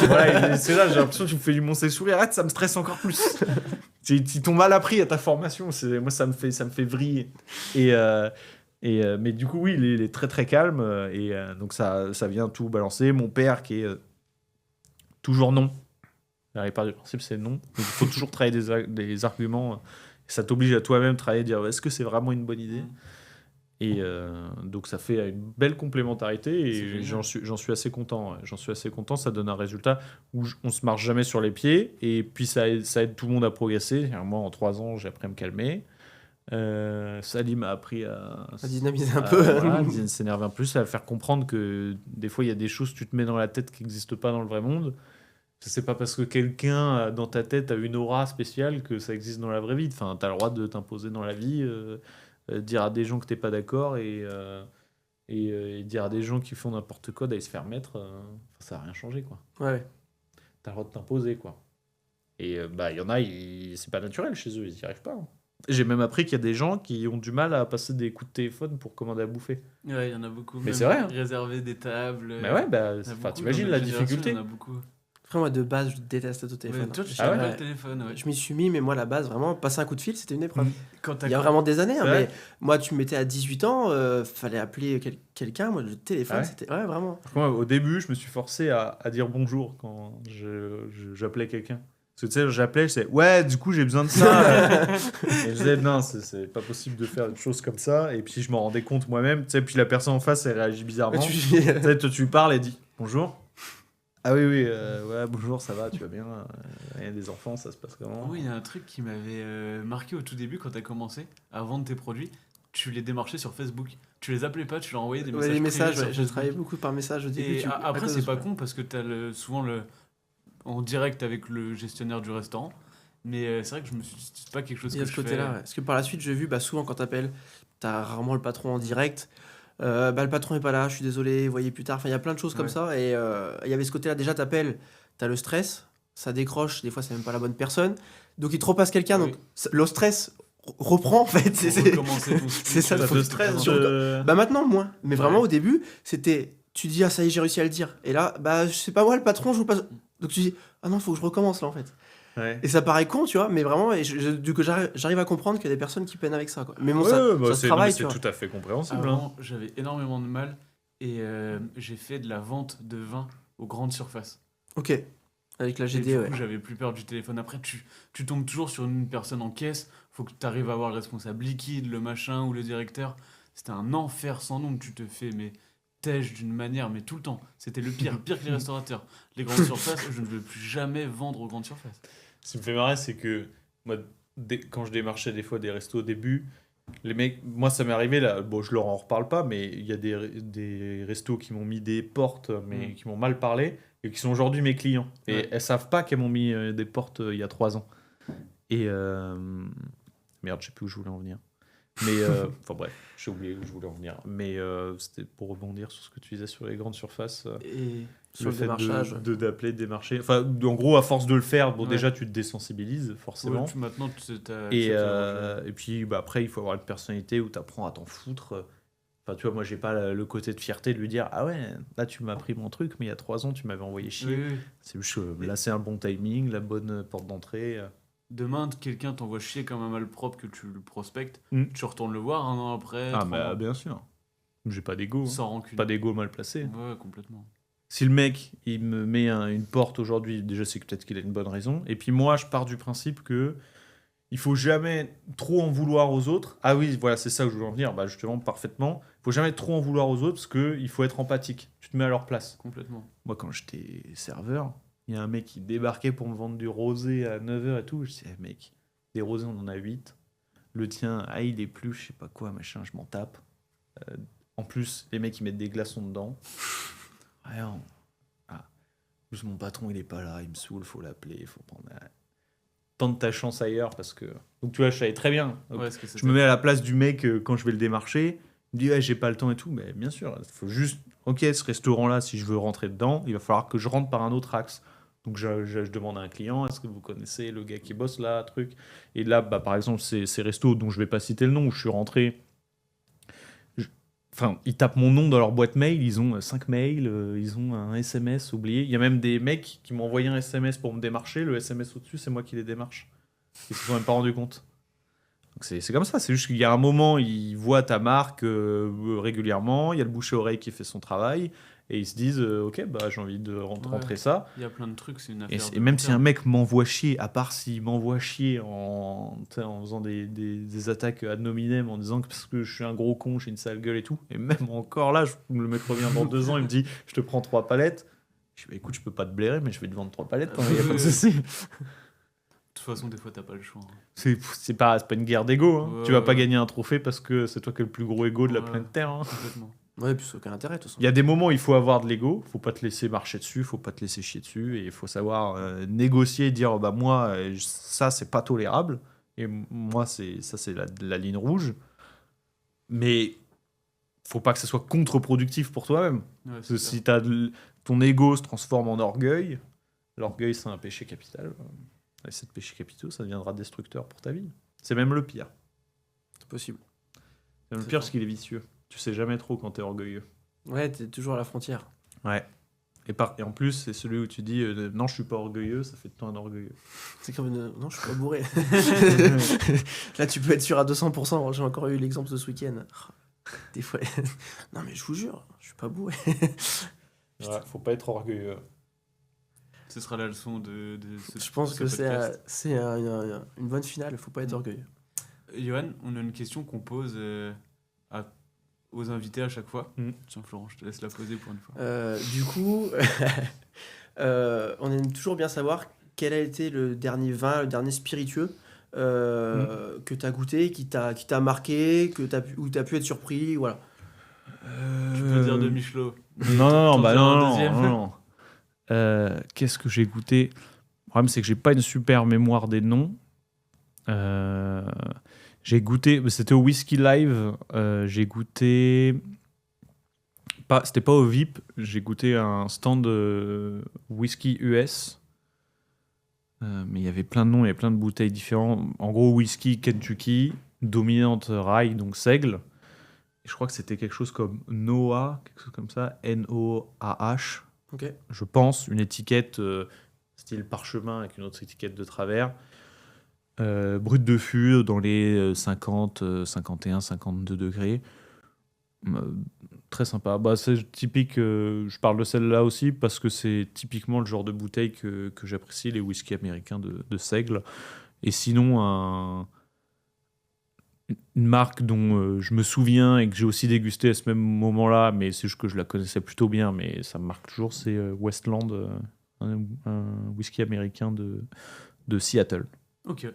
[SPEAKER 1] c'est là, j'ai l'impression que tu me fais du Montessori. Arrête, ça me stresse encore plus. Ils t'ont mal appris à ta formation. Moi, ça me fait vriller. Mais du coup, oui, il est très très calme. Donc ça vient tout balancer. Mon père qui est toujours non. La plupart du principe, c'est non. Donc, il faut toujours travailler des arguments. Ça t'oblige à toi-même travailler, dire est-ce que c'est vraiment une bonne idée? Et donc ça fait une belle complémentarité et j'en suis assez content. Ouais. J'en suis assez content, ça donne un résultat où on se marche jamais sur les pieds et puis ça aide tout le monde à progresser. Moi, en 3 ans, j'ai appris à me calmer. Salim a appris à
[SPEAKER 3] dynamiser un peu.
[SPEAKER 1] Voilà, s'énerver un peu, à faire comprendre que des fois, il y a des choses que tu te mets dans la tête qui n'existent pas dans le vrai monde. C'est pas parce que quelqu'un dans ta tête a une aura spéciale que ça existe dans la vraie vie. Enfin, t'as le droit de t'imposer dans la vie, dire à des gens que t'es pas d'accord et dire à des gens qui font n'importe quoi d'aller se faire mettre, ça n'a rien changé, quoi.
[SPEAKER 3] Ouais.
[SPEAKER 1] T'as le droit de t'imposer, quoi. Et il y en a, c'est pas naturel chez eux, ils y arrivent pas. Hein. J'ai même appris qu'il y a des gens qui ont du mal à passer des coups de téléphone pour commander à bouffer.
[SPEAKER 2] Ouais, il y en a beaucoup.
[SPEAKER 1] Mais c'est vrai. Hein.
[SPEAKER 2] Réserver des tables.
[SPEAKER 1] Mais ouais, t'imagines la difficulté.
[SPEAKER 2] Il y en a beaucoup.
[SPEAKER 3] Après, moi, de base, je déteste le téléphone.
[SPEAKER 2] Ouais, toi, tu
[SPEAKER 3] pas
[SPEAKER 2] le téléphone, ouais.
[SPEAKER 3] Je m'y suis mis, mais moi, la base, vraiment, passer un coup de fil, c'était une épreuve.
[SPEAKER 2] Il
[SPEAKER 3] y a vraiment des années, hein, mais moi, tu me mettais à 18 ans, fallait appeler quelqu'un. Moi, le téléphone, c'était... Ouais, vraiment.
[SPEAKER 1] Moi, au début, je me suis forcé à dire bonjour quand j'appelais quelqu'un. Parce que tu sais, j'appelais, je disais, ouais, du coup, j'ai besoin de ça. Et je disais, non, c'est pas possible de faire une chose comme ça. Et puis, je m'en rendais compte moi-même. Tu sais, puis la personne en face, elle réagit bizarrement. Tu sais, toi, tu lui parles et dit, bonjour. Ah oui, ouais, bonjour, ça va, tu vas bien. Il y a des enfants, ça se passe comment?
[SPEAKER 2] Oui, il y a un truc qui m'avait marqué au tout début quand tu as commencé à vendre tes produits. Tu les démarchais sur Facebook. Tu les appelais pas, tu leur envoyais des messages.
[SPEAKER 3] Les messages,
[SPEAKER 2] privés sur
[SPEAKER 3] je
[SPEAKER 2] Facebook.
[SPEAKER 3] travaillais beaucoup par message au début.
[SPEAKER 2] Et après, c'est pas con parce que tu as souvent en direct avec le gestionnaire du restaurant. Mais c'est vrai que je me suis dit, c'est pas quelque chose
[SPEAKER 3] Il y a
[SPEAKER 2] que
[SPEAKER 3] ce
[SPEAKER 2] je
[SPEAKER 3] côté-là,
[SPEAKER 2] fais.
[SPEAKER 3] ouais. Parce que par la suite, j'ai vu, souvent quand t'appelles, t'as rarement le patron en direct. Le patron est pas là, je suis désolé, voyez plus tard. Enfin, il y a plein de choses comme
[SPEAKER 2] Ouais.
[SPEAKER 3] ça. Et il y avait ce côté-là, déjà, t'appelles, t'as le stress, ça décroche, des fois, c'est même pas la bonne personne. Donc, il te repasse quelqu'un,
[SPEAKER 2] Oui.
[SPEAKER 3] donc le stress reprend, en fait.
[SPEAKER 2] Pour recommencer ton speech,
[SPEAKER 3] c'est ça,
[SPEAKER 1] Ça
[SPEAKER 3] faut
[SPEAKER 1] te
[SPEAKER 3] que-
[SPEAKER 1] stresse
[SPEAKER 3] sur-
[SPEAKER 1] de...
[SPEAKER 3] Maintenant, moins. Mais vraiment,
[SPEAKER 2] Ouais.
[SPEAKER 3] au début, c'était. Tu dis, ah, ça y est, j'ai réussi à le dire. Et là, c'est pas moi le patron, je vous passe. Donc, tu dis, ah non, faut que je recommence là, en fait.
[SPEAKER 1] Ouais.
[SPEAKER 3] Et ça paraît con, tu vois, mais vraiment, et du coup, j'arrive à comprendre qu'il y a des personnes qui peinent avec ça, quoi. Mais bon,
[SPEAKER 1] Ouais,
[SPEAKER 3] ça
[SPEAKER 1] bah,
[SPEAKER 3] se
[SPEAKER 1] c'est
[SPEAKER 3] travaille,
[SPEAKER 1] non, mais
[SPEAKER 3] tu vois.
[SPEAKER 1] c'est tout à fait compréhensible. hein.
[SPEAKER 2] Avant, j'avais énormément de mal et j'ai fait de la vente de vin aux grandes surfaces.
[SPEAKER 3] Ok, avec la
[SPEAKER 2] Et
[SPEAKER 3] GD,
[SPEAKER 2] du
[SPEAKER 3] ouais.
[SPEAKER 2] coup, j'avais plus peur du téléphone. Après, tu tombes toujours sur une personne en caisse. Faut que tu arrives à avoir le responsable liquide, le machin ou le directeur. C'était un enfer sans nom. Tu te fais mais têche d'une manière, mais tout le temps. C'était le pire que les restaurateurs. Les grandes surfaces, je ne veux plus jamais vendre aux grandes surfaces.
[SPEAKER 1] Ce qui me fait marrer, c'est que moi, quand je démarchais des fois des restos au début, les mecs, moi ça m'est arrivé là, bon je leur en reparle pas, mais il y a des restos qui m'ont mis des portes, mais qui m'ont mal parlé, et qui sont aujourd'hui mes clients. Et
[SPEAKER 2] Ouais.
[SPEAKER 1] elles savent pas qu'elles m'ont mis des portes il y a 3 ans. Et merde, je sais plus où je voulais en venir. Mais enfin bref, j'ai oublié où je voulais en venir. Mais c'était pour rebondir sur ce que tu disais sur les grandes surfaces.
[SPEAKER 3] Et sur
[SPEAKER 1] Le
[SPEAKER 3] le
[SPEAKER 1] fait
[SPEAKER 3] démarchage.
[SPEAKER 1] d'appeler, de démarcher. Enfin, en gros, à force de le faire, bon,
[SPEAKER 2] Ouais.
[SPEAKER 1] déjà, tu te désensibilises, forcément.
[SPEAKER 2] Ouais, maintenant, t'as
[SPEAKER 1] Et,
[SPEAKER 2] acceptes la
[SPEAKER 1] et puis, après, il faut avoir une personnalité où tu apprends à t'en foutre. Enfin, tu vois, moi, j'ai pas le côté de fierté de lui dire, ah ouais, là, tu m'as pris mon truc, mais il y a 3 ans, tu m'avais envoyé chier.
[SPEAKER 2] Oui.
[SPEAKER 1] C'est juste, là, c'est un bon timing, la bonne porte d'entrée.
[SPEAKER 2] Demain, quelqu'un t'envoie chier comme un malpropre que tu le prospectes.
[SPEAKER 1] Mm.
[SPEAKER 2] Tu retournes le voir un an après.
[SPEAKER 1] Ah,
[SPEAKER 2] 3
[SPEAKER 1] bah,
[SPEAKER 2] ans,
[SPEAKER 1] bien sûr. J'ai pas d'ego. hein.
[SPEAKER 2] sans rancune.
[SPEAKER 1] Pas d'ego mal placé.
[SPEAKER 2] Ouais, complètement.
[SPEAKER 1] Si le mec, il me met une porte aujourd'hui, déjà, c'est que peut-être qu'il a une bonne raison. Et puis moi, je pars du principe que il faut jamais trop en vouloir aux autres. Ah oui, voilà, c'est ça que je voulais en venir. Bah, justement, parfaitement. Il faut jamais trop en vouloir aux autres parce qu'il faut être empathique. Tu te mets à leur place.
[SPEAKER 2] Complètement.
[SPEAKER 1] Moi, quand j'étais serveur, il y a un mec qui débarquait pour me vendre du rosé à 9h et tout. Je disais, mec, des rosés, on en a 8. Le tien, ah, il est plus, je sais pas quoi, machin, je m'en tape. En plus, les mecs, ils mettent des glaçons dedans. Ouais, ah. En plus, mon patron, il est pas là, il me saoule, faut l'appeler, faut prendre. Tente ta chance ailleurs parce que. Donc, tu vois, je savais très bien. Donc,
[SPEAKER 2] Ouais, ce que
[SPEAKER 1] je me mets à la place du mec quand je vais le démarcher. Il me dit, ouais, j'ai pas le temps et tout. Mais bien sûr, il faut juste. Ok, ce restaurant-là, si je veux rentrer dedans, il va falloir que je rentre par un autre axe. Donc, je demande à un client, est-ce que vous connaissez le gars qui bosse là, truc. Et là, bah, par exemple, ces restos dont je vais pas citer le nom, où je suis rentré. Enfin, ils tapent mon nom dans leur boîte mail, ils ont 5 mails, ils ont un SMS oublié. Il y a même des mecs qui m'ont envoyé un SMS pour me démarcher. Le SMS au-dessus, c'est moi qui les démarche. Ils se sont même pas rendus compte. Donc c'est comme ça, c'est juste qu'il y a un moment, ils voient ta marque régulièrement, il y a le bouche-à-oreille qui fait son travail, et ils se disent, ok, bah, j'ai envie de rentrer ça.
[SPEAKER 2] Il y a plein de trucs, c'est une
[SPEAKER 1] Et,
[SPEAKER 2] affaire.
[SPEAKER 1] et même si un mec m'envoie chier, à part s'il m'envoie chier en faisant des attaques ad nominem, en disant que parce que je suis un gros con, j'ai une sale gueule et tout, et même encore là, le mec revient dans 2 ans, il me dit, je te prends 3 palettes. Je dis, bah, écoute, je peux pas te blairer, mais je vais te vendre 3 palettes, il n'y a pas de souci.
[SPEAKER 2] De toute façon, des fois, t'as pas le choix. hein.
[SPEAKER 1] C'est pas une guerre d'ego. Hein.
[SPEAKER 2] Ouais,
[SPEAKER 1] Tu vas pas
[SPEAKER 2] ouais.
[SPEAKER 1] gagner un trophée parce que c'est toi qui as le plus gros ego de la
[SPEAKER 2] Ouais.
[SPEAKER 1] planète Terre. Hein.
[SPEAKER 2] Complètement.
[SPEAKER 3] Ouais, puis c'est aucun intérêt, de toute façon.
[SPEAKER 1] Il y a des moments où il faut avoir de l'ego, faut pas te laisser marcher dessus, faut pas te laisser chier dessus, et il faut savoir négocier et dire bah moi ça c'est pas tolérable, et moi c'est la ligne rouge. Mais faut pas que ça soit contre-productif pour toi-même.
[SPEAKER 2] Ouais,
[SPEAKER 1] Parce que
[SPEAKER 2] c'est
[SPEAKER 1] si ton ego se transforme en orgueil, l'orgueil c'est un péché capital. Et cette péché capitaux, ça deviendra destructeur pour ta vie. C'est même le pire.
[SPEAKER 3] C'est possible.
[SPEAKER 1] C'est le
[SPEAKER 3] C'est
[SPEAKER 1] pire
[SPEAKER 3] fort.
[SPEAKER 1] parce qu'il est vicieux. Tu sais jamais trop quand t'es orgueilleux.
[SPEAKER 3] Ouais, t'es toujours à la frontière.
[SPEAKER 1] Ouais. Et en plus, c'est celui où tu dis non, je suis pas orgueilleux, ça fait de toi un orgueilleux.
[SPEAKER 3] C'est comme non, je suis pas bourré. Là, tu peux être sûr à 200%. J'ai encore eu l'exemple de ce week-end. Des fois, non, mais je vous jure, je suis pas bourré.
[SPEAKER 1] Ouais, faut pas être orgueilleux.
[SPEAKER 2] Ce sera la leçon de
[SPEAKER 3] Je pense
[SPEAKER 2] ce
[SPEAKER 3] que
[SPEAKER 2] podcast.
[SPEAKER 3] c'est une bonne finale, faut pas être orgueilleux.
[SPEAKER 2] Johan, on a une question qu'on pose aux invités à chaque fois. Tiens, Florent, je te laisse la poser pour une fois.
[SPEAKER 3] Du coup, on aime toujours bien savoir quel a été le dernier vin, le dernier spiritueux que tu as goûté, qui t'a marqué, où tu as pu être surpris, voilà.
[SPEAKER 2] Tu peux dire de Michelot.
[SPEAKER 1] Non,
[SPEAKER 2] T'en diras un deuxième.
[SPEAKER 1] non. Qu'est-ce que j'ai goûté? Le problème, c'est que j'ai pas une super mémoire des noms. J'ai goûté, c'était au Whisky Live, j'ai goûté, c'était pas au VIP, j'ai goûté un stand whisky US, mais il y avait plein de noms, il y avait plein de bouteilles différentes. En gros, whisky Kentucky, dominante rye, donc seigle. Et je crois que c'était quelque chose comme Noah, quelque chose comme ça, Noah,
[SPEAKER 3] Ok.
[SPEAKER 1] je pense, une étiquette style parchemin avec une autre étiquette de travers. Brut de fût dans les 50, 51, 52 degrés. Très sympa. Bah, c'est typique, je parle de celle-là aussi parce que c'est typiquement le genre de bouteille que j'apprécie, les whiskies américains de seigle. Et sinon, une marque dont je me souviens et que j'ai aussi dégusté à ce même moment-là, mais c'est juste que je la connaissais plutôt bien, mais ça me marque toujours, c'est Westland, un whisky américain de Seattle.
[SPEAKER 2] Ok,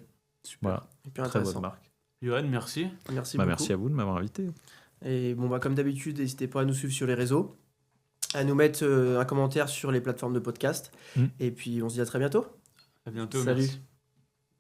[SPEAKER 2] super.
[SPEAKER 1] Voilà.
[SPEAKER 3] Hyper
[SPEAKER 1] Très
[SPEAKER 3] intéressant.
[SPEAKER 1] bonne marque.
[SPEAKER 2] Johan, merci.
[SPEAKER 3] Merci
[SPEAKER 1] Bah,
[SPEAKER 3] beaucoup.
[SPEAKER 1] merci à vous de m'avoir invité.
[SPEAKER 3] Et bon, comme d'habitude, n'hésitez pas à nous suivre sur les réseaux, à nous mettre un commentaire sur les plateformes de podcast. Et puis, on se dit à très bientôt.
[SPEAKER 2] À bientôt.
[SPEAKER 3] Salut.
[SPEAKER 2] Merci.